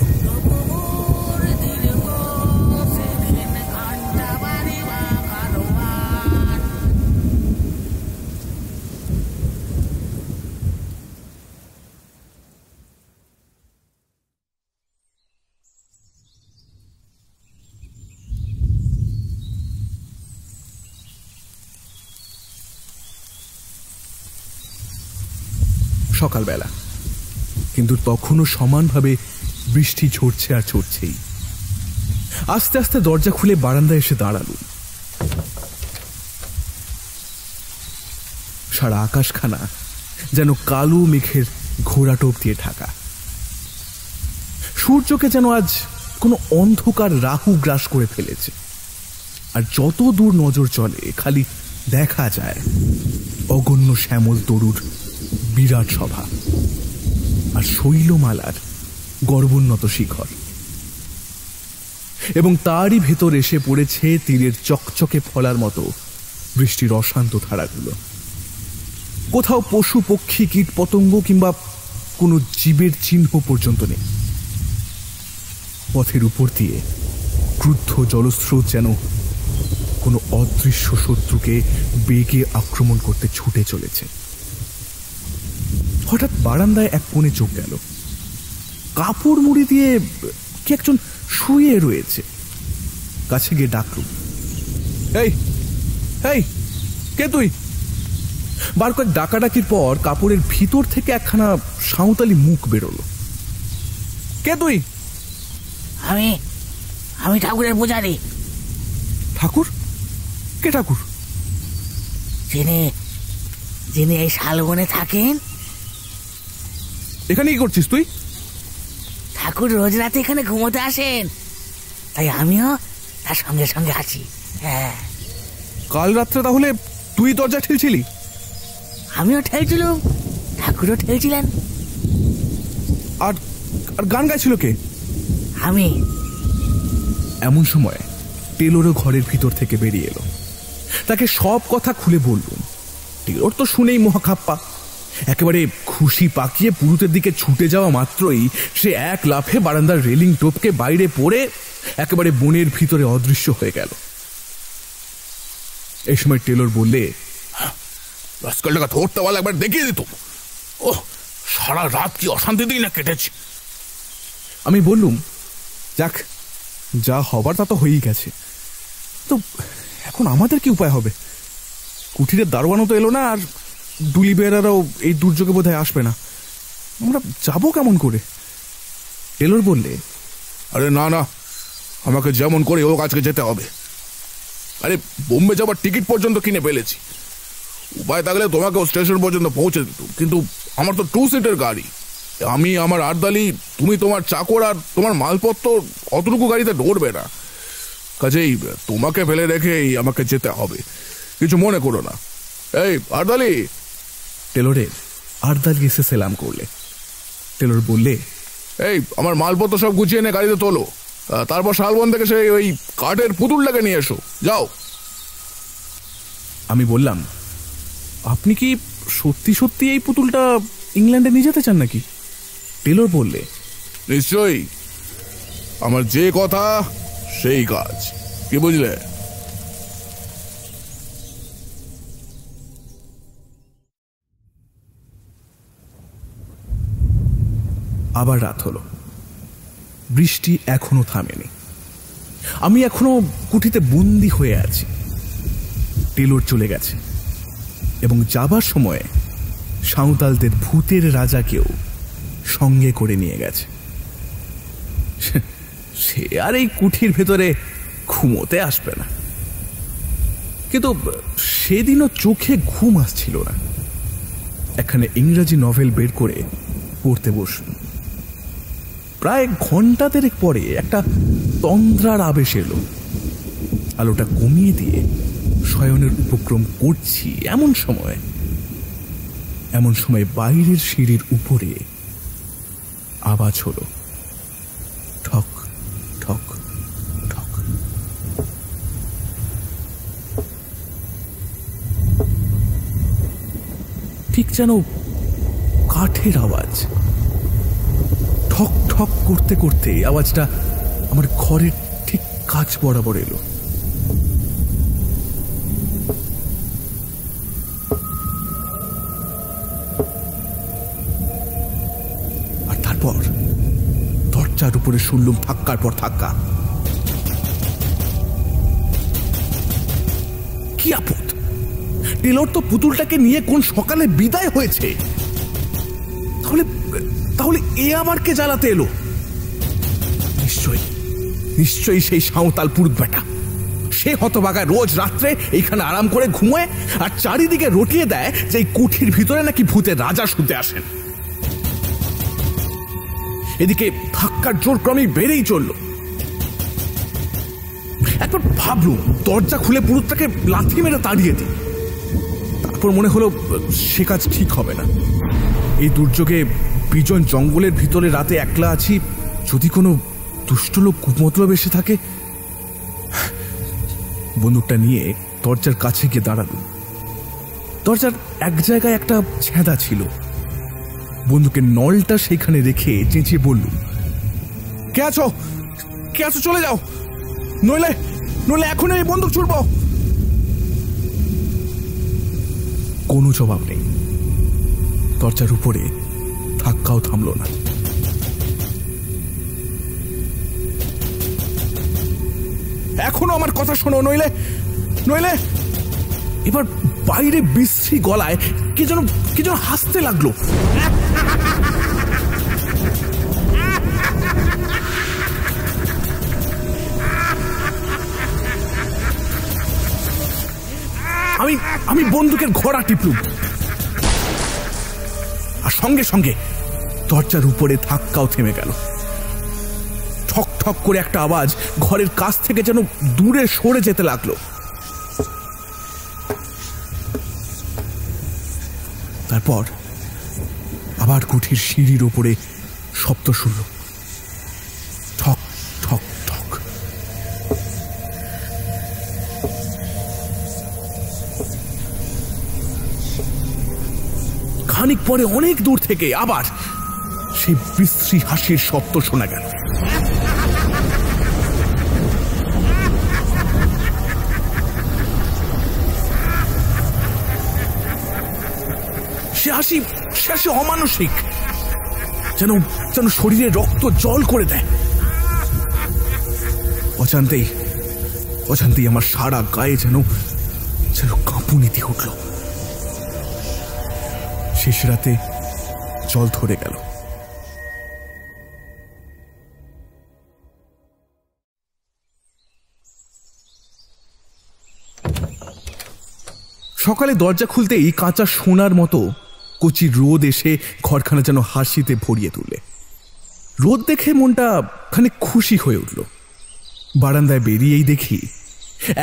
Speaker 3: সকালবেলা, কিন্তু তখনও সমানভাবে বৃষ্টি ঝরছে আর ঝরছেই। আস্তে আস্তে দরজা খুলে বারান্দায় এসে দাঁড়ালুম। সারা আকাশখানা যেন কালো মেঘের ঘোড়াটোপ দিয়ে ঢাকা। সূর্যকে যেন আজ কোনো অন্ধকার রাহু গ্রাস করে ফেলেছে, আর যত দূর নজর চলে খালি দেখা যায় অগণ্য শ্যামল তরুর বিরাট সভা আর শৈলমালার গর্বোন্নত শিখর, এবং তারই ভেতর এসে পড়েছে তীরের চকচকে ফলার মতো বৃষ্টির অশান্ত ধারাগুলো। কোথাও পশু পক্ষী কীট পতঙ্গ কিংবা কোনো জীবের চিহ্ন পর্যন্ত নেই। পথের উপর দিয়ে ক্রুদ্ধ জলস্রোত যেন কোনো অদৃশ্য শত্রুকে বেগে আক্রমণ করতে ছুটে চলেছে। হঠাৎ বারান্দায় এক কোণে চোখ গেল। কাপড় মুড়ি দিয়ে কি একজন শুয়ে রয়েছে। কাছে গিয়ে ডাকলুম, এই কে তুই? বার কয়েক ডাকাডাকির পর কাপড়ের ভিতর থেকে একখানা সাঁওতালি মুখ বেরোলো। কে তুই?
Speaker 8: আমি ঠাকুরের পূজারি।
Speaker 3: ঠাকুর? কে ঠাকুর?
Speaker 8: যিনি এই শালবনে থাকেন।
Speaker 3: এখানে কি করছিস তুই?
Speaker 8: ঠাকুর রোজ রাতে এখানে ঘুমোতে আসেন, তাই আমিও তার সঙ্গে সঙ্গে আছি। হ্যাঁ।
Speaker 3: কাল রাত্রে তাহলে তুই দরজা ঠেলছিলি?
Speaker 8: আমিও ঠেলছিলাম, ঠাকুরও ঠেলছিলেন।
Speaker 3: আর গান গাইছিল কে?
Speaker 8: আমি।
Speaker 3: এমন সময় টেলরও ঘরের ভিতর থেকে বেরিয়ে এলো। তাকে সব কথা খুলে বললুম। টেলর তো শুনেই মহাখাপ্পা। একেবারে খুশি পাকিয়ে পুরুতের দিকে ছুটে যাওয়া মাত্রই সে এক লাফে বারান্দার রেলিং টপকে বাইরে পড়ে একেবারে বনের ভিতরে অদৃশ্য হয়ে গেল। এই সময় টেলর বললে,
Speaker 4: রাস্কালটাকে ধরতে বলে একবার দেখিয়ে দিত। ও সারা রাত কি অশান্তিতেই না কেটেছে।
Speaker 3: আমি বললুম, যাক, যা হবার তা তো হয়েই গেছে, তো এখন আমাদের কি উপায় হবে? কুঠিরের দারোয়ানও তো এলো না, আর ডুলি বেয়ারাও এই দুর্যোগে বোধহয় আসবে না। আমরা যাবো কেমন করে? টেলর বললে,
Speaker 4: আরে না না, আমাকে যেমন করে হোক আজকে যেতে হবে। আরে বোম্বে যাবার টিকিট পর্যন্ত কিনে ফেলেছি। উপায় থাকলে তোমাকে স্টেশন পর্যন্ত পৌঁছে দিত, কিন্তু আমার তো 2 সিটের গাড়ি। আমি, আমার আর্দালি, তুমি, তোমার চাকর আর তোমার মালপত্র অতটুকু গাড়িতে ধরবে না। কাজেই তোমাকে ফেলে রেখেই আমাকে যেতে হবে, কিছু মনে করো না। এই আর্দালি।
Speaker 3: টেলরের আর্দালি এসে সেলাম করলে। টেলর বললে,
Speaker 4: এই আমার মালপত্র সব গুছিয়ে এনে গাড়িতে তোলো, তারপর শালবন থেকে সেই ওই কাঠের পুতুলটাকে নিয়ে এসো, যাও।
Speaker 3: আমি বললাম, আপনি কি সত্যি সত্যি এই পুতুলটা ইংল্যান্ডে নিয়ে যেতে চান নাকি? টেলর বললে,
Speaker 4: নিশ্চয়ই, আমার যে কথা সেই কাজ, কি বুঝলে?
Speaker 3: আবার রাত হলো, বৃষ্টি এখনো থামেনি। আমি এখনো কুঠিতে বন্দি হয়ে আছি। টেলর চলে গেছে এবং যাবার সময়ে সাঁওতালদের ভূতের রাজাকেও সঙ্গে করে নিয়ে গেছে। সে আর এই কুঠির ভেতরে ঘুমোতে আসবে না। কিন্তু সেদিনও চোখে ঘুম আসছিল না। এখানে ইংরেজি নভেল বের করে পড়তে বসল। প্রায় ঘন্টা 3 পরে একটা তন্দ্রার আবেশ এলো। আলোটা কমিয়ে দিয়ে শয়নের উপক্রম করছি এমন সময় বাইরের সিঁড়ির উপরে আওয়াজ হলো, ঠক ঠক ঠক। ঠিক যেন কাঠের আওয়াজ। ঠক ঠক করতে করতে আওয়াজটা আমার ঘরের ঠিক কাছ বরাবর এলো। আর তারপর দরজার উপরে শুনলুম ধাক্কার পর ধাক্কা। কি আপদ! টেলর তো পুতুলটাকে নিয়ে কোন সকালে বিদায় হয়েছে। তাহলে এ আবার কে জ্বালাতে এলো? নিশ্চয়ই সেই সাঁওতাল পুরুত বেটা। সে হতভাগায় রোজ রাত্রে এইখানে আরাম করে ঘুমোয় আর চারিদিকে রটিয়ে দেয় যে এই কুঠির ভিতরে নাকি ভূতের রাজা শুতে আসেন। এদিকে ধাক্কার জোর ক্রমেই বেড়েই চলল। একবার ভাবলুম দরজা খুলে পুরুতটাকে লাথি মেরে তাড়িয়ে দিই। তারপর মনে হলো সে কাজ ঠিক হবে না। এই দুর্যোগে বিজন জঙ্গলের ভিতরে রাতে একলা আছি, যদি কোনো দুষ্ট লোক কুমতলব এসে থাকে। বন্দুকটা নিয়ে দরজার কাছে গিয়ে দাঁড়ালুম। দরজার এক জায়গায় একটা ছেঁদা ছিল। বন্দুকের নলটা সেখানে রেখে চেঁচিয়ে বললুম, কে আছো? চলে যাও, নইলে এখন এই বন্দুক ছুড়ব। কোনো জবাব নেই। দরজার উপরে ধাক্কাও থামল না। এখনো আমার কথা শোনো, নইলে। এবার বাইরে বিশ্রী গলায় কে যেন হাসতে লাগলো। আমি বন্দুকের ঘোড়া টিপলুম, আর সঙ্গে সঙ্গে দরজার উপরে ধাক্কাও থেমে গেল। ঠক ঠক করে একটা আওয়াজ ঘরের কাছ থেকে যেন দূরে সরে যেতে লাগলো। তারপর আবার কুঠির সিঁড়ির উপরে শব্দ শুনল, ঠক ঠক ঠক। খানিক পরে অনেক দূর থেকে আবার সেই বিশ্রী হাসির শব্দ শোনা গেল।
Speaker 4: সে হাসি অমানসিক, যেন যেন শরীরে রক্ত জল করে দেয়। অজান্তেই আমার সারা গায়ে যেন কাঁপুনি দিয়ে উঠল। শেষ রাতে জল ধরে গেল। সকালে দরজা খুলতেই কাঁচা সোনার মতো কচি রোদ এসে ঘরখানা যেন হাসিতে ভরিয়ে তুললে। রোদ দেখে মনটা খানিক খুশি হয়ে উঠল। বারান্দায় বেরিয়েই দেখি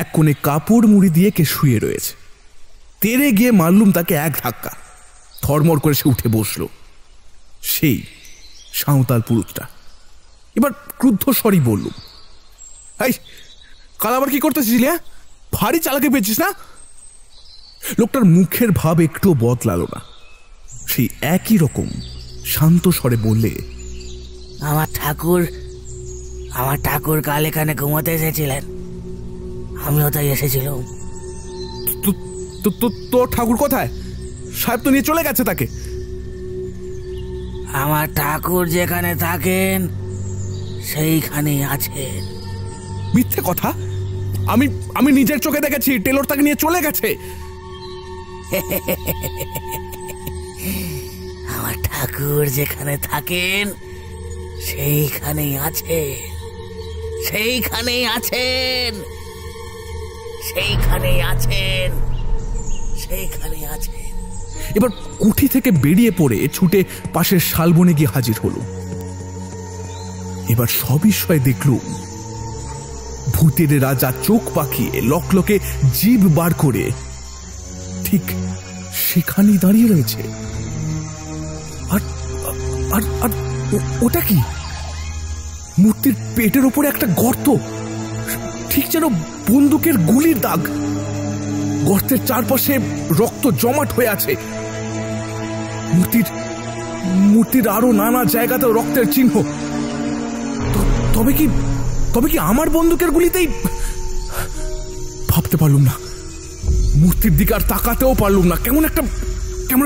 Speaker 4: এক কোণে কাপড় মুড়ি দিয়ে কে শুয়ে রয়েছে। তেড়ে গিয়ে মারলুম তাকে এক ধাক্কা। থরমর করে সে উঠে বসল। সেই সাঁওতাল পুরুষটা। এবার ক্রুদ্ধ স্বরই বললুম, এই কাল আবার কি করতেছিস? ভারী চালাকে পেয়েছিস না? লোকটার মুখের ভাব একটু বদলালো না। সেই একই রকম শান্ত স্বরে বললে,
Speaker 8: আমার ঠাকুর কাল এখানে ঘুমাতে এসেছিলেন, আমিও তাই এসেছিলাম।
Speaker 4: তোর ঠাকুর কোথায়? সাহেব তো নিয়ে চলে গেছে তাকে।
Speaker 8: আমার ঠাকুর যেখানে থাকেন সেইখানেই আছেন।
Speaker 4: মিথ্যে কথা! আমি নিজের চোখে দেখেছি টেলর তাকে নিয়ে চলে গেছে।
Speaker 8: আমার ঠাকুর যেখানে থাকেন সেইখানেই আছেন, সেইখানেই আছেন, সেইখানেই আছেন, সেইখানেই আছেন।
Speaker 4: এবার কুঠি থেকে বেরিয়ে পড়ে ছুটে পাশের শালবনে গিয়ে হাজির হলো। এবার সবিষয়ে দেখলুম ভূতের রাজা চোখ পাকিয়ে লকলকে জিভ বার করে ঠিক সেখানেই দাঁড়িয়ে রয়েছে। আর ওটা কি? মূর্তির পেটের ওপরে একটা গর্ত, ঠিক যেন বন্দুকের গুলির দাগ। গর্তের চারপাশে রক্ত জমাট হয়ে আছে। মূর্তির আরো নানা জায়গাতে রক্তের চিহ্ন। তবে কি আমার বন্দুকের গুলিতেই? ভাবতে পারলুম না, মূর্তির দিকে আর তাকাতেও পারলুম না। কেমন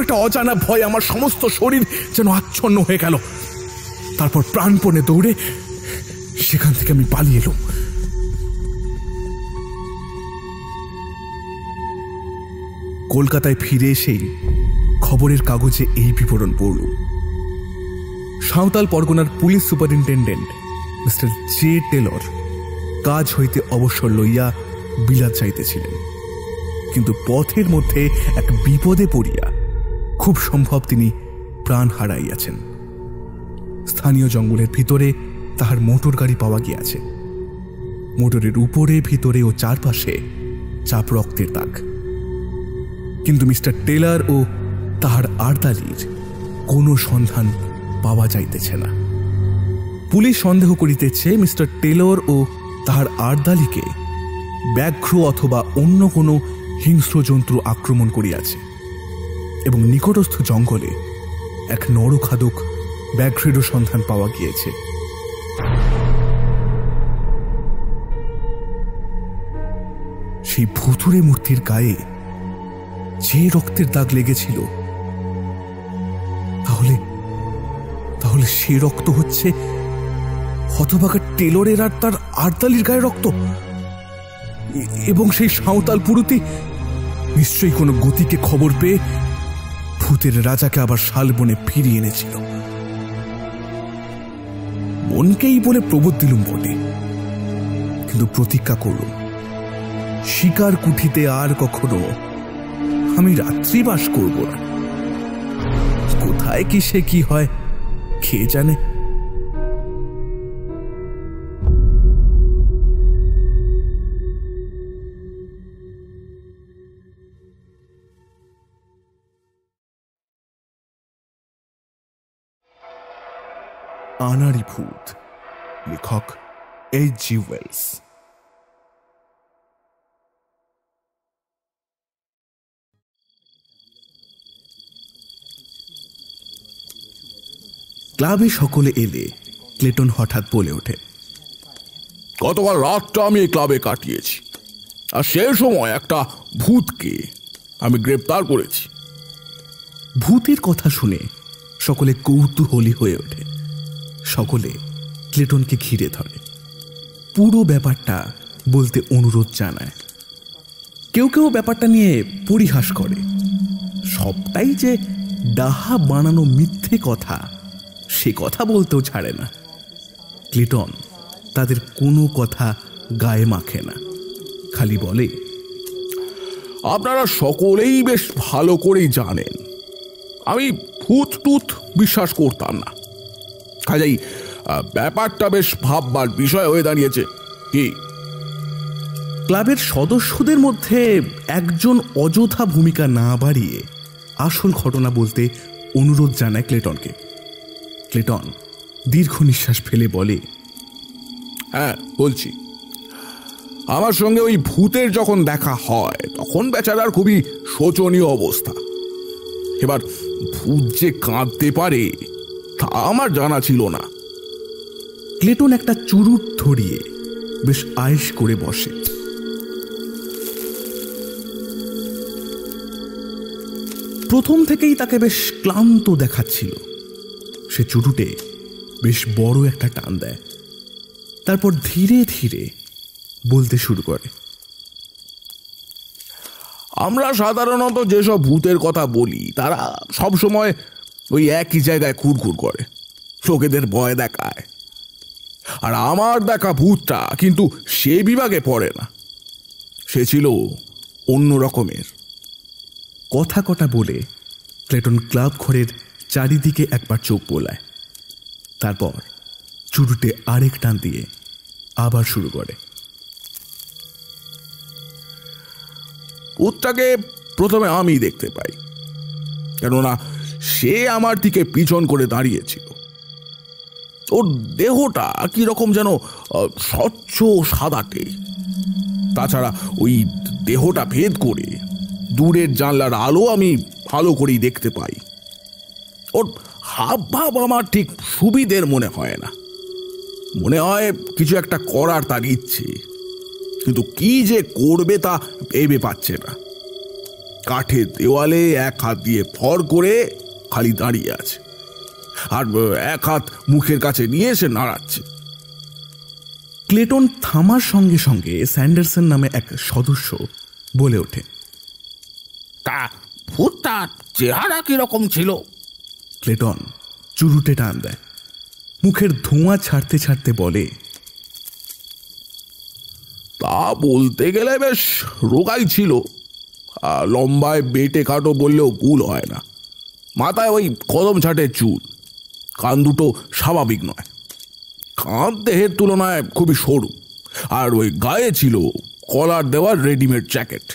Speaker 4: একটা অজানা ভয় আমার সমস্ত শরীর যেন আচ্ছন্ন হয়ে গেল। তারপর প্রাণপণে দৌড়ে সেখান থেকে আমি পালিয়ে এলাম। কলকাতায় ফিরে এসেই খবরের কাগজে এই বিবরণ পড়ল। সাঁওতাল পরগনার police superintendent mister J Taylor কাজ হইতে অবসর লইয়া বিলাত যাইতেছিলেন, কিন্তু পথের মধ্যে এক বিপদে পড়িয়া খুব সম্ভব তিনি প্রাণ হারাইয়াছেন। স্থানীয় জঙ্গলের ভিতরে তাহার মোটর গাড়ি পাওয়া গিয়াছে। মোটরের উপরে, ভিতরে ও চারপাশে চাপ রক্তের দাগ। কিন্তু মিস্টার টেলর ও তাহার আর্দালির কোনো সন্ধান পাওয়া যাইতেছে না। পুলিশ সন্দেহ করিতেছে মিস্টার টেলর ও তাহার আর্দালিকে ব্যাঘ্র অথবা অন্য কোনো হিংস্র জন্তু আক্রমণ করিয়াছে, এবং নিকটস্থ জঙ্গলে এক নরখাদক ব্যাঘ্রেরও সন্ধান পাওয়া গিয়েছে। সেই ভুতুড়ে মূর্তির গায়ে যে রক্তের দাগ লেগেছিল, তাহলে সে রক্ত হচ্ছে হতভাগা টেলরের আর তার আর্দালির গায়ে রক্ত। এবং সেই সাঁওতাল পুরুতি নিশ্চয়ই কোনো গতিকে খবর পেয়ে ভূতের রাজাকে আবার শালবনে ফিরিয়ে এনেছিল। মনকেই বলে প্রবোধ দিলুম বটে, কিন্তু প্রতিজ্ঞা করলুম শিকার কুঠিতে আর কখনো আমি রাত্রিবাস করব না। কোথায় কি সে কি হয় কে জানে। আনাড়ি ভূত, লেখক H.G. Wells। ক্লাবে সকলে এলে ক্লেটন হঠাৎ বলে ওঠে,
Speaker 7: গতকাল রাতটা আমি এই ক্লাবে কাটিয়েছি, আর সেই সময় একটা ভূতকে আমি গ্রেপ্তার করেছি।
Speaker 3: ভূতের কথা শুনে সকলে কৌতূহলী হয়ে ওঠে। সকলে ক্লেটনকে ঘিরে ধরে, পুরো ব্যাপারটা বলতে অনুরোধ জানায়। কেউ কেউ ব্যাপারটা নিয়ে পরিহাস করে, সবটাই যে ডাহা বানানো মিথ্যে কথা সে কথা বলতেও ছাড়ে না। ক্লেটন তাদের কোনো কথা গায়ে মাখে না, খালি বলে,
Speaker 4: আপনারা সকলেই বেশ ভালো করেই জানেন আমি ভূত টুত বিশ্বাস করতাম না, কাজেই ব্যাপারটা বেশ ভাববার বিষয় হয়ে দাঁড়িয়েছে। কি?
Speaker 3: ক্লাবের সদস্যদের মধ্যে একজন অযথা ভূমিকা না বাড়িয়ে আসল ঘটনা বলতে অনুরোধ জানায় ক্লেটনকে। ক্লেটন দীর্ঘ নিঃশ্বাস ফেলে বলে,
Speaker 4: হ্যাঁ বলছি, আমার সঙ্গে ওই ভূতের যখন দেখা হয় তখন বেচারার খুবই শোচনীয় অবস্থা। এবার ভূত যে কাঁদতে পারে তা আমার জানা ছিল না।
Speaker 3: ক্লেটন একটা চুরুট ধরিয়ে বেশ আয়েশ করে বসে। প্রথম থেকেই তাকে বেশ ক্লান্ত দেখাচ্ছিল। সে চুরুটে বেশ বড় একটা টান দেয়, তারপর ধীরে ধীরে বলতে শুরু করে,
Speaker 4: আমরা সাধারণত যেসব ভূতের কথা বলি তারা সবসময় ওই একই জায়গায় খুরখুর করে, লোকেদের ভয় দেখায়। আর আমার দেখা ভূতটা কিন্তু সে বিভাগে পড়ে না, সে ছিল অন্য রকমের।
Speaker 3: কথা কটা বলে ক্লেটন ক্লাব ঘরের চারিদিকে একবার চোখ বোলায়, তারপর চুরুটে আরেক টান দিয়ে আবার শুরু করে।
Speaker 4: ভূতটাকে প্রথমে আমি দেখতে পাই, কেননা সে আমার দিকে পিছন করে দাঁড়িয়েছিল। ওর দেহটা কিরকম যেন স্বচ্ছ সাদাটে, তাছাড়া ওই দেহটা ভেদ করে দূরের জানলার আলো আমি ভালো করেই দেখতে পাই। ওর হাব ভাব আমার ঠিক সুবিধের মনে হয় না, মনে হয় কিছু একটা করার তার ইচ্ছে, কিন্তু কি যে করবে তা ভেবে পাচ্ছে না। কাঠের দেওয়ালে এক হাত দিয়ে ভর করে খালি দাঁড়িয়ে আছে, আর এক হাত মুখের কাছে নিয়ে এসে নাড়াচ্ছে।
Speaker 3: ক্লেটন থামার সঙ্গে সঙ্গে স্যান্ডারসন নামে এক সদস্য বলে ওঠে,
Speaker 9: তা ভূতটার চেহারা কিরকম ছিল?
Speaker 3: ক্লেটন চুরুটে টান দেয়, মুখের ধোঁয়া ছাড়তে ছাড়তে বলে,
Speaker 4: তা বলতে গেলে বেশ রোগাই ছিল, লম্বায় বেটে কাটো বললেও ভুল হয় না। মাথায় ওই কদম ছাটের চুল, কান দুটো স্বাভাবিক নয়, কাঁধ দেহের তুলনায় খুবই সরু, আর ওই গায়ে ছিল কলার দেওয়ার রেডিমেড জ্যাকেট,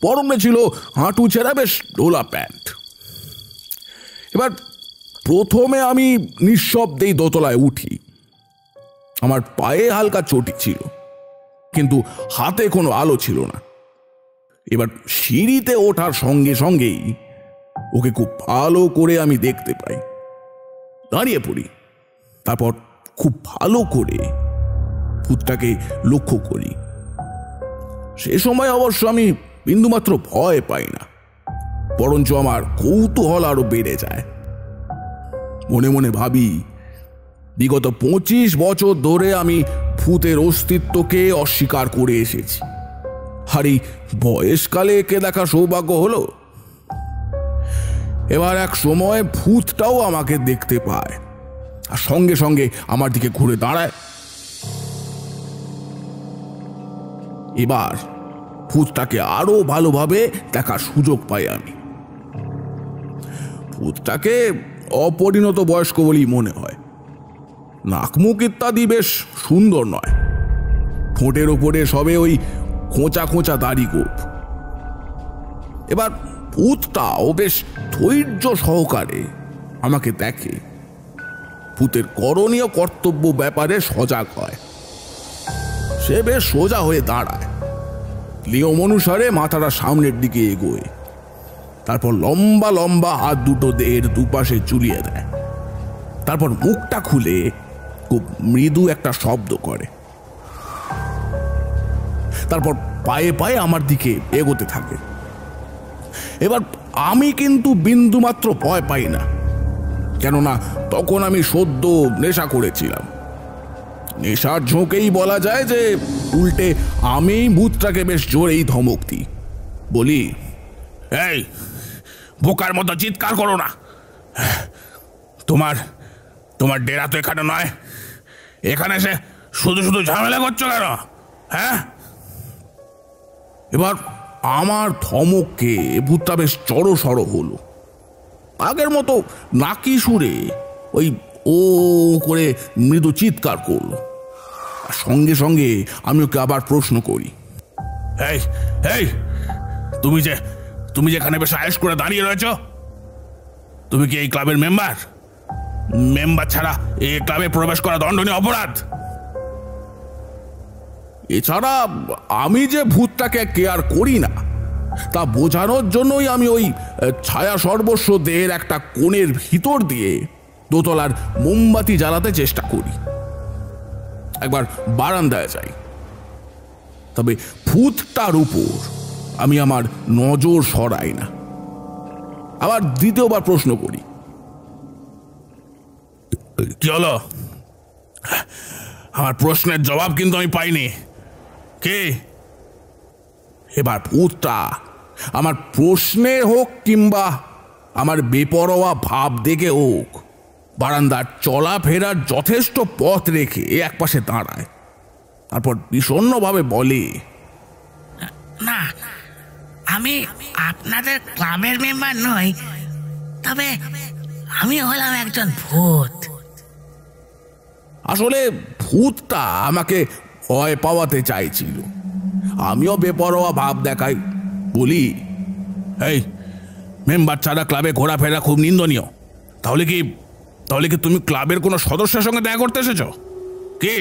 Speaker 4: পরনে ছিল হাঁটু ছেঁড়া বেশ ডোলা প্যান্ট। এবার প্রথমে আমি নিঃশব্দেই দোতলায় উঠি। আমার পায়ে হালকা চটি ছিল, কিন্তু হাতে কোনো আলো ছিল না। এবার সিঁড়িতে ওঠার সঙ্গে সঙ্গেই ওকে খুব ভালো করে আমি দেখতে পাই। দাঁড়িয়ে পড়ি, তারপর খুব ভালো করে ভূতটাকে লক্ষ্য করি। সে সময় অবশ্য আমি বিন্দুমাত্র ভয় পাই না, বরঞ্চ আমার কৌতূহল আরো বেড়ে যায়। মনে মনে ভাবি, বিগত 25 বছর ধরে আমি ভূতের অস্তিত্বকে অস্বীকার করে এসেছি, আর এই বয়সকালে একে দেখা সৌভাগ্য হলো। এবার এক সময় ভূতটাও আমাকে দেখতে পায়, আর সঙ্গে সঙ্গে আমার দিকে ঘুরে দাঁড়ায়। এবার ভূতটাকে আরো ভালোভাবে দেখার সুযোগ পাই আমি। ভূতটাকে অপরিণত বয়স্ক বলেই মনে হয়। নাকমুখ ইত্যাদি বেশ সুন্দর নয়, ঠোঁটের ওপরে সবে ওই খোঁচা খোঁচা দাড়ি গোপ। এবার ভূতটাও বেশ ধৈর্য সহকারে আমাকে দেখে, ভূতের করণীয় কর্তব্য ব্যাপারে সজাগ হয়। সে বেশ সোজা হয়ে দাঁড়ায়, নিয়ম অনুসারে মাথাটা সামনের দিকে এগোয়, তারপর লম্বা লম্বা হাত দুটো দেহের দুপাশে ঝুলিয়ে দেয়, তারপর মুখটা খুলে খুব মৃদু একটা শব্দ করে, তারপর পায়ে পায়ে আমার দিকে এগোতে থাকে। এবার আমি কিন্তু বিন্দুমাত্র ভয় পাই না, কেননা তখন আমি সদ্য নেশা করেছিলাম। নেশার ঝোঁকেই বলা যায় যে উল্টে আমি ভূতটাকে বেশ জোরেই ধমক দিই, বলি, এই বোকার মতো চিৎকার করো না, তোমার তোমার ডেরা তো এখানে নয়, এখানে এসে শুধু শুধু ঝামেলা করছো কেন? হ্যাঁ। এবার আমার ধমককে ভূতটা বেশ জড়সড় হলো, আগের মতো নাকি সুরে ওই ও করে মৃদু চিৎকার করলো। আর সঙ্গে সঙ্গে আমি ওকে আবার প্রশ্ন করি, এই এই তুমি যে এখানে বেশ আয়েশ করে দাঁড়িয়ে রয়েছ, তুমি কি এই ক্লাবের মেম্বার? মেম্বার ছাড়া এই ক্লাবে প্রবেশ করা দণ্ডনীয় অপরাধ। এছাড়া আমি যে ভূতটাকে কেয়ার করি না তা বোঝানোর জন্যই আমি ওই ছায়া সর্বস্ব দেহের একটা কোণের ভিতর দিয়ে দোতলার মোমবাতি জ্বালাতে চেষ্টা করি। একবার বারান্দায় যাই, তবে ভূতটার উপর আমি আমার নজর সরাই না। আবার দ্বিতীয়বার প্রশ্ন করি, কি হলো? আমার প্রশ্নের জবাব কিন্তু আমি পাইনি। কে? এবার ভূতটা আমার প্রশ্নের হোক কিংবা আমার বেপরোয়া ভাব দেখে হোক বারান্দার চলাফেরার যথেষ্ট পথ রেখে একপাশে দাঁড়ায়, তারপর বিষণ্ণভাবে বলে,
Speaker 8: না, আমি আপনাদের ক্লাবের মেম্বার নই, তবে আমি হলাম একজন ভূত।
Speaker 4: আসলে ভূতটা আমাকে ভয় পাওয়াতে চাইছিল। আমিও বেপরোয়া ভাব দেখাই, বলি, এই মেম্বার ছাড়া ক্লাবে ঘোরাফেরা খুব নিন্দনীয়। তাহলে কি তুমি ক্লাবের কোনো সদস্যের সঙ্গে দেখা করতে এসেছ? কে?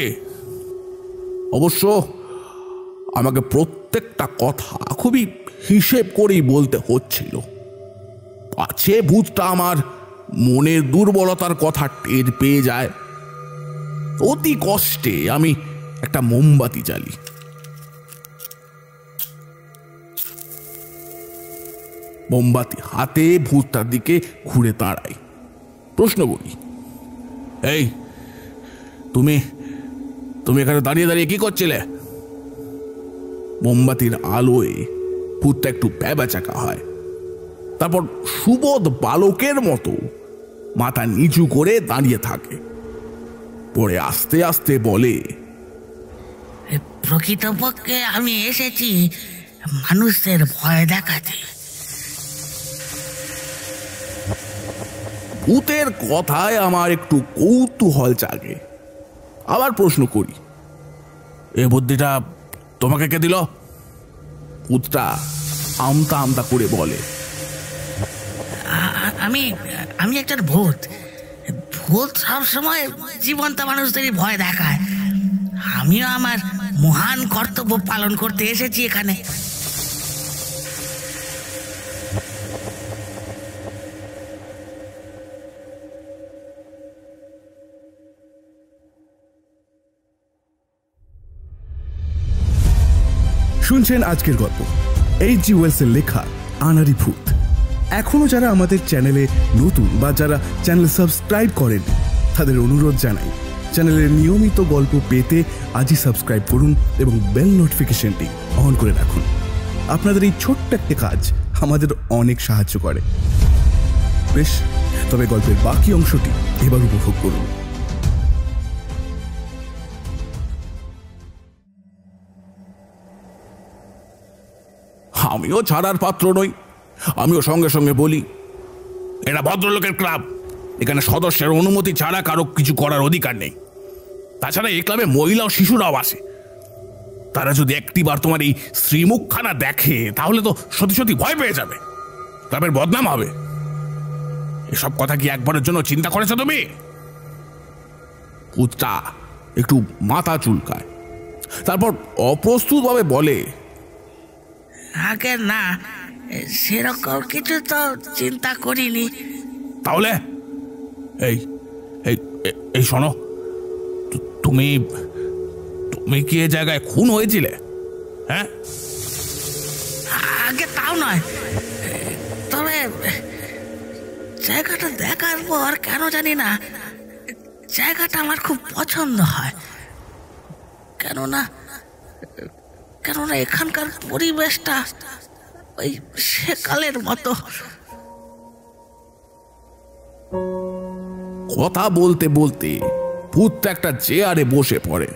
Speaker 4: অবশ্য আমাকে প্রত্যেকটা কথা খুবই হিসেব করেই বলতে হচ্ছিল, পাছে ভূতটা আমার মনের দুর্বলতার কথা টের পেয়ে যায়। অতি কষ্টে আমি একটা মোমবাতি জ্বালি। মোমবাতি হাতে ভূতটার দিকে ঘুরে দাঁড়াই, প্রশ্ন করি, এই তুমি এখানে দাঁড়িয়ে দাঁড়িয়ে কি করছিলে? মোমবাতির আলোয় ভূতটা একটু ভ্যাবাচাকা হয়, তারপর সুবোধ বালকের মতো মাথা নিচু করে দাঁড়িয়ে থাকে, পরে আস্তে আস্তে বলে,
Speaker 8: প্রকৃতপক্ষে আমি এসেছি মানুষদের ভয় দেখাতে।
Speaker 4: ভূতের কথায় আমার একটু কৌতূহল জাগে। আবার প্রশ্ন করি, এ বুদ্ধিটা তোমাকে কে দিল? ভূতটা আমতা আমতা করে বলে,
Speaker 8: আমি একজন ভূত। ভূত সবসময় জীবন্ত মানুষদেরই ভয় দেখায়। আমিও আমার মহান কর্তব্য পালন করতে এসেছি এখানে।
Speaker 1: শুনছেন আজকের গল্প H.G. ওয়েলসের লেখা আনাড়ি ভূত। এখনো যারা আমাদের চ্যানেলে নতুন বা যারা চ্যানেল সাবস্ক্রাইব করেন তাদের অনুরোধ জানাই, চ্যানেলের নিয়মিত গল্প পেতে আজই সাবস্ক্রাইব করুন এবং বেল নোটিফিকেশনটি অন করে রাখুন। আপনাদের এই ছোট্ট একটা কাজ আমাদের অনেক সাহায্য করে। বেশ, তবে গল্পের বাকি অংশটি এবার উপভোগ করুন।
Speaker 4: আমিও ছাড়ার পাত্র নই। আমিও সঙ্গে সঙ্গে বলি, এটা ভদ্রলোকের ক্লাব, এখানে সদস্যের অনুমতি ছাড়া কারো কিছু করার অধিকার নেই। তাছাড়া এই ক্লাবে মহিলা ও শিশুরাও আসে। তারা যদি একটিবার তোমার এই শ্রীমুখখানা দেখে তাহলে তো সত্যি সত্যি ভয় পেয়ে যাবে, ক্লাবের বদনাম হবে। এসব কথা কি একবারের জন্য চিন্তা করেছো তুমি? ভূতটা একটু মাথা চুলকায়, তারপর অপ্রস্তুতভাবে বলে,
Speaker 8: আগে না, সেরকম কিছু তো চিন্তা করিনি।
Speaker 4: তাহলে এই এই এই শোনো, তুমি কি এ জায়গায় খুন হয়েছিলে? হ্যাঁ,
Speaker 8: আগে তাও নয়, জায়গাটা দেখার পর কেন জানি না জায়গাটা আমার খুব পছন্দ হয়। কেননা এখানকার পরিবেশটা ওই সেকালের মতো।
Speaker 4: কথা বলতে বলতে ভূতটা একটা চেয়ারে বসে পড়ে,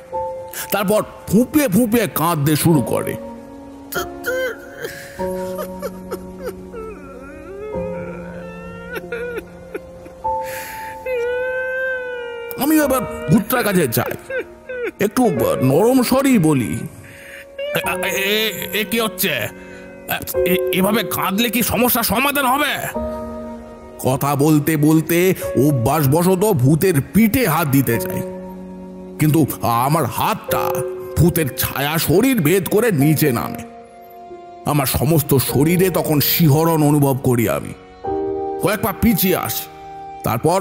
Speaker 4: তারপর ফুঁপিয়ে ফুঁপিয়ে কাঁদতে শুরু করে। আমি এবার ভূতটার কাছে যাই, একটু নরম স্বরেই বলি, এ কি হচ্ছে? এভাবে কাঁদলে কি সমস্যার সমাধান হবে? কথা বলতে বলতে অভ্যাসবশত ভূতের পিঠে হাত দিতে চাই, কিন্তু আমার হাতটা ভূতের ছায়া শরীর ভেদ করে নিচে নামে। আমার সমস্ত শরীরে তখন শিহরণ অনুভব করি। আমি কয়েক পা পিছিয়ে আসি, তারপর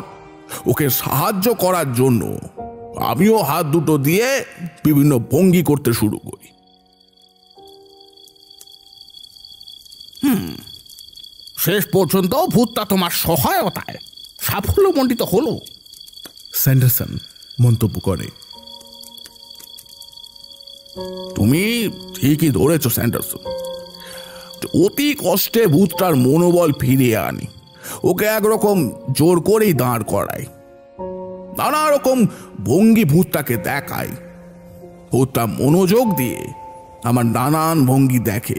Speaker 4: ওকে সাহায্য করার জন্য আমিও হাত দুটো দিয়ে বিভিন্ন ভঙ্গি করতে শুরু করি। শেষ পর্যন্ত ভূতটা তোমার সহায়তায় সাফল্যমণ্ডিত হলো,
Speaker 3: স্যান্ডারসন মন্তব্য করে।
Speaker 4: তুমি ঠিকই ধরেছ স্যান্ডারসন। অতি কষ্টে ভূতটার মনোবল ফিরিয়ে আনি, ওকে একরকম জোর করেই দাঁড় করাই, নানা রকম ভঙ্গি ভূতটাকে দেখাই। ভূতটা মনোযোগ দিয়ে আমার নানান ভঙ্গি দেখে,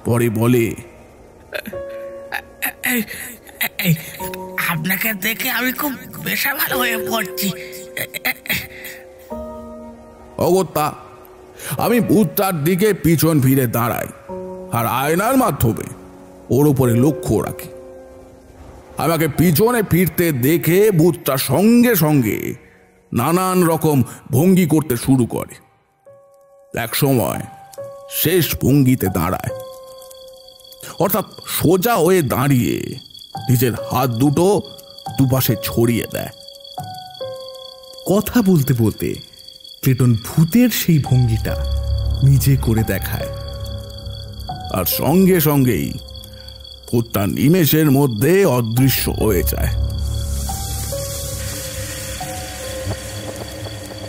Speaker 4: পরে বলে,
Speaker 8: আপনাকে দেখে আমি খুব বেশা ভালো হয়ে পড়ছি।
Speaker 4: অগত্যা আমি ভূতটার দিকে পিছন ফিরে দাঁড়াই আর আয়নার মাধ্যমে ওর উপরে লক্ষ্য রাখি। আমাকে পিছনে ফিরতে দেখে ভূতটা সঙ্গে সঙ্গে নানান রকম ভঙ্গি করতে শুরু করে। এক সময় শেষ ভঙ্গিতে দাঁড়ায়, অর্থাৎ সোজা হয়ে দাঁড়িয়ে নিজের হাত দুটো দুপাশে ছড়িয়ে দেয়।
Speaker 3: কথা বলতে বলতে ক্লেটন ভূতের সেই ভঙ্গিটা নিজে করে দেখায়,
Speaker 4: আর সঙ্গে সঙ্গেই ভূতটা নিমেষের মধ্যে অদৃশ্য হয়ে যায়।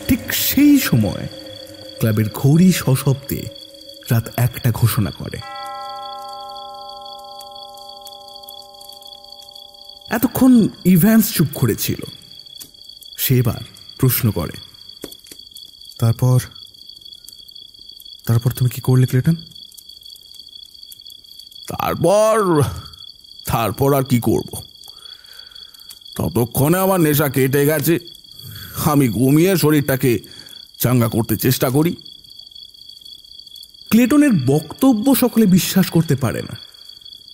Speaker 3: ঠিক সেই সময় ক্লাবের ঘড়ি সশব্দে রাত 1টা ঘোষণা করে। এতক্ষণ ইভ্যান্স চুপ করেছিল, সে এবার প্রশ্ন করে, তারপর তুমি কি করলে ক্লেটন?
Speaker 4: তারপর আর কি করব? ততক্ষণে আমার নেশা কেটে গেছে। আমি ঘুমিয়ে শরীরটাকে চাঙ্গা করতে চেষ্টা করি।
Speaker 3: ক্লেটনের বক্তব্য সকলে বিশ্বাস করতে পারে না,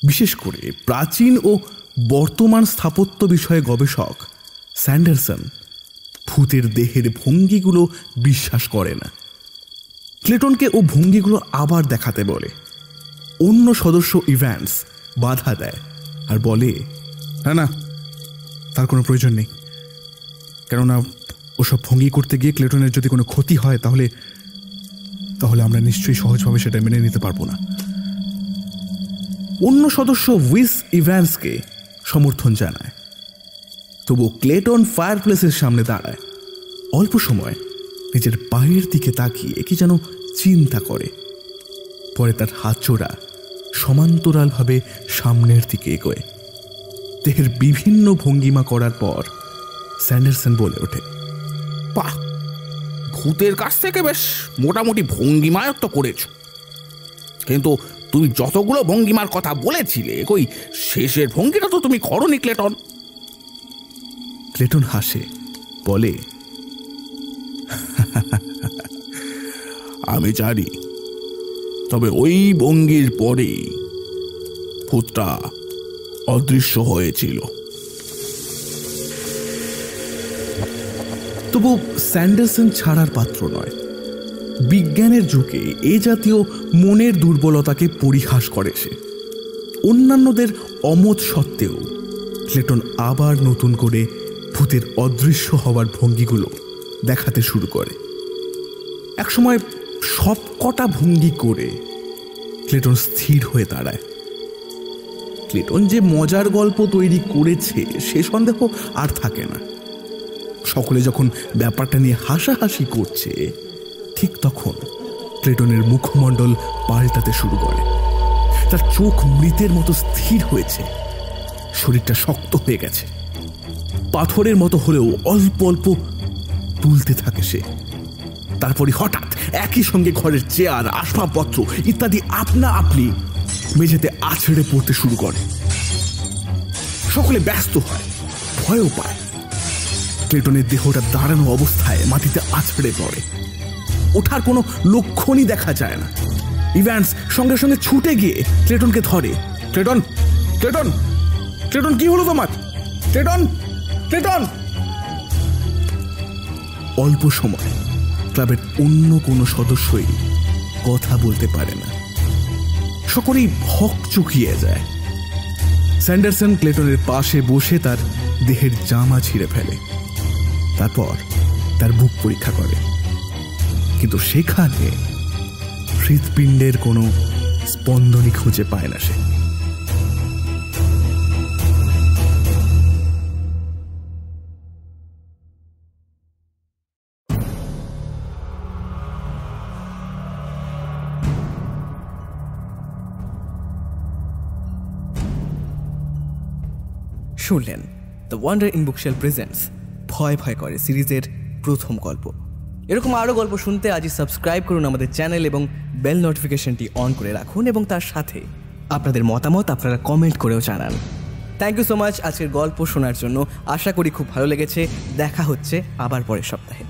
Speaker 3: বিশেষ করে প্রাচীন ও বর্তমান স্থাপত্য বিষয়ে গবেষক স্যান্ডারসন ভূতের দেহের ভঙ্গিগুলো বিশ্বাস করে না। ক্লেটনকে ও ভঙ্গিগুলো আবার দেখাতে বলে। অন্য সদস্য ইভ্যান্স বাধা দেয় আর বলে, না, তার কোনো প্রয়োজন নেই, কেননা ওসব ভঙ্গি করতে গিয়ে ক্লেটনের যদি কোনো ক্ষতি হয় তাহলে আমরা নিশ্চয়ই সহজভাবে সেটা মেনে নিতে পারবো না। অন্য সদস্য উইস ইভ্যান্সকে সমর্থন জানায়, তবু ক্লেটন ফায়ারপ্লেসের সামনে দাঁড়ায়। অল্প সময় নিজের পায়ের দিকে তাকিয়ে কি যেন চিন্তা করে, পরে তার হাতজোড়া সমান্তরালভাবে সামনের দিকে এগোয়। দেহের বিভিন্ন ভঙ্গিমা করার পর স্যান্ডারসন বলে ওঠে,
Speaker 4: বাহ, ভূতের কাছ থেকে বেশ মোটামুটি ভঙ্গিমায়ত্ত করেছ, কিন্তু তুমি যতগুলো ভঙ্গিমার কথা বলেছিলে, কই শেষের ভঙ্গিটা তো তুমি করনি ক্লেটন।
Speaker 3: ক্লেটন হাসে, বলে,
Speaker 4: আমি জানি, তবে ওই ভঙ্গির পরেই ভূতটা অদৃশ্য হয়েছিল।
Speaker 3: তবু স্যান্ডারসন ছাড়ার পাত্র নয়। বিজ্ঞানের যুগে এ জাতীয় মনের দুর্বলতাকে পরিহাস করে সে। অন্যান্যদের অমত সত্ত্বেও ক্লেটন আবার নতুন করে ভূতের অদৃশ্য হওয়ার ভঙ্গিগুলো দেখাতে শুরু করে। একসময় সবকটা ভঙ্গি করে ক্লেটন স্থির হয়ে দাঁড়ায়। ক্লেটন যে মজার গল্প তৈরি করেছে সে সন্দেহ আর থাকে না। সকলে যখন ব্যাপারটা নিয়ে হাসাহাসি করছে ঠিক তখন ক্লেটনের মুখমণ্ডল পাল্টাতে শুরু করে। তার চোখ মৃতের মতো স্থির হয়েছে, শরীরটা শক্ত হয়ে গেছে, পাথরের মতো হলেও অল্প অল্প তুলতে থাকে সে। তারপরে হঠাৎ একই সঙ্গে ঘরের চেয়ার, আসবাবপত্র ইত্যাদি আপনা আপনি মেঝেতে আছড়ে পড়তে শুরু করে। সকলে ব্যস্ত হয়, ভয়ও পায়। ক্লেটনের দেহটা দাঁড়ানো অবস্থায় মাটিতে আছড়ে পড়ে, ওঠার কোনো লক্ষণই দেখা যায় না। ইভ্যান্স সঙ্গে সঙ্গে ছুটে গিয়ে ক্লেটনকে ধরে। ক্লেটন, ক্লেটন, ক্লেটন, কি হলো তোমার? Clayton, Clayton. অল্প সময় ক্লাবের অন্য কোনো সদস্যই কথা বলতে পারে না, সকলেই হক চুকিয়ে যায়। স্যান্ডারসন ক্লেটনের পাশে বসে তার দেহের জামা ছিঁড়ে ফেলে, তারপর তার বুক পরীক্ষা করে, কিন্তু সেখানে হৃৎপিণ্ডের কোনো স্পন্দনই খুঁজে পায় না সে।
Speaker 2: শুনলেন the wonder in bookshelf presents ভয় ভয় করে সিরিজের প্রথম গল্প। এরকম আরও গল্প শুনতে আজই সাবস্ক্রাইব করুন আমাদের চ্যানেল এবং বেল নোটিফিকেশনটি অন করে রাখুন, এবং তার সাথে আপনাদের মতামত আপনারা কমেন্ট করেও জানান। থ্যাংক ইউ সো মাচ আজকের গল্প শোনার জন্য। আশা করি খুব ভালো লেগেছে। দেখা হচ্ছে আবার পরের সপ্তাহে।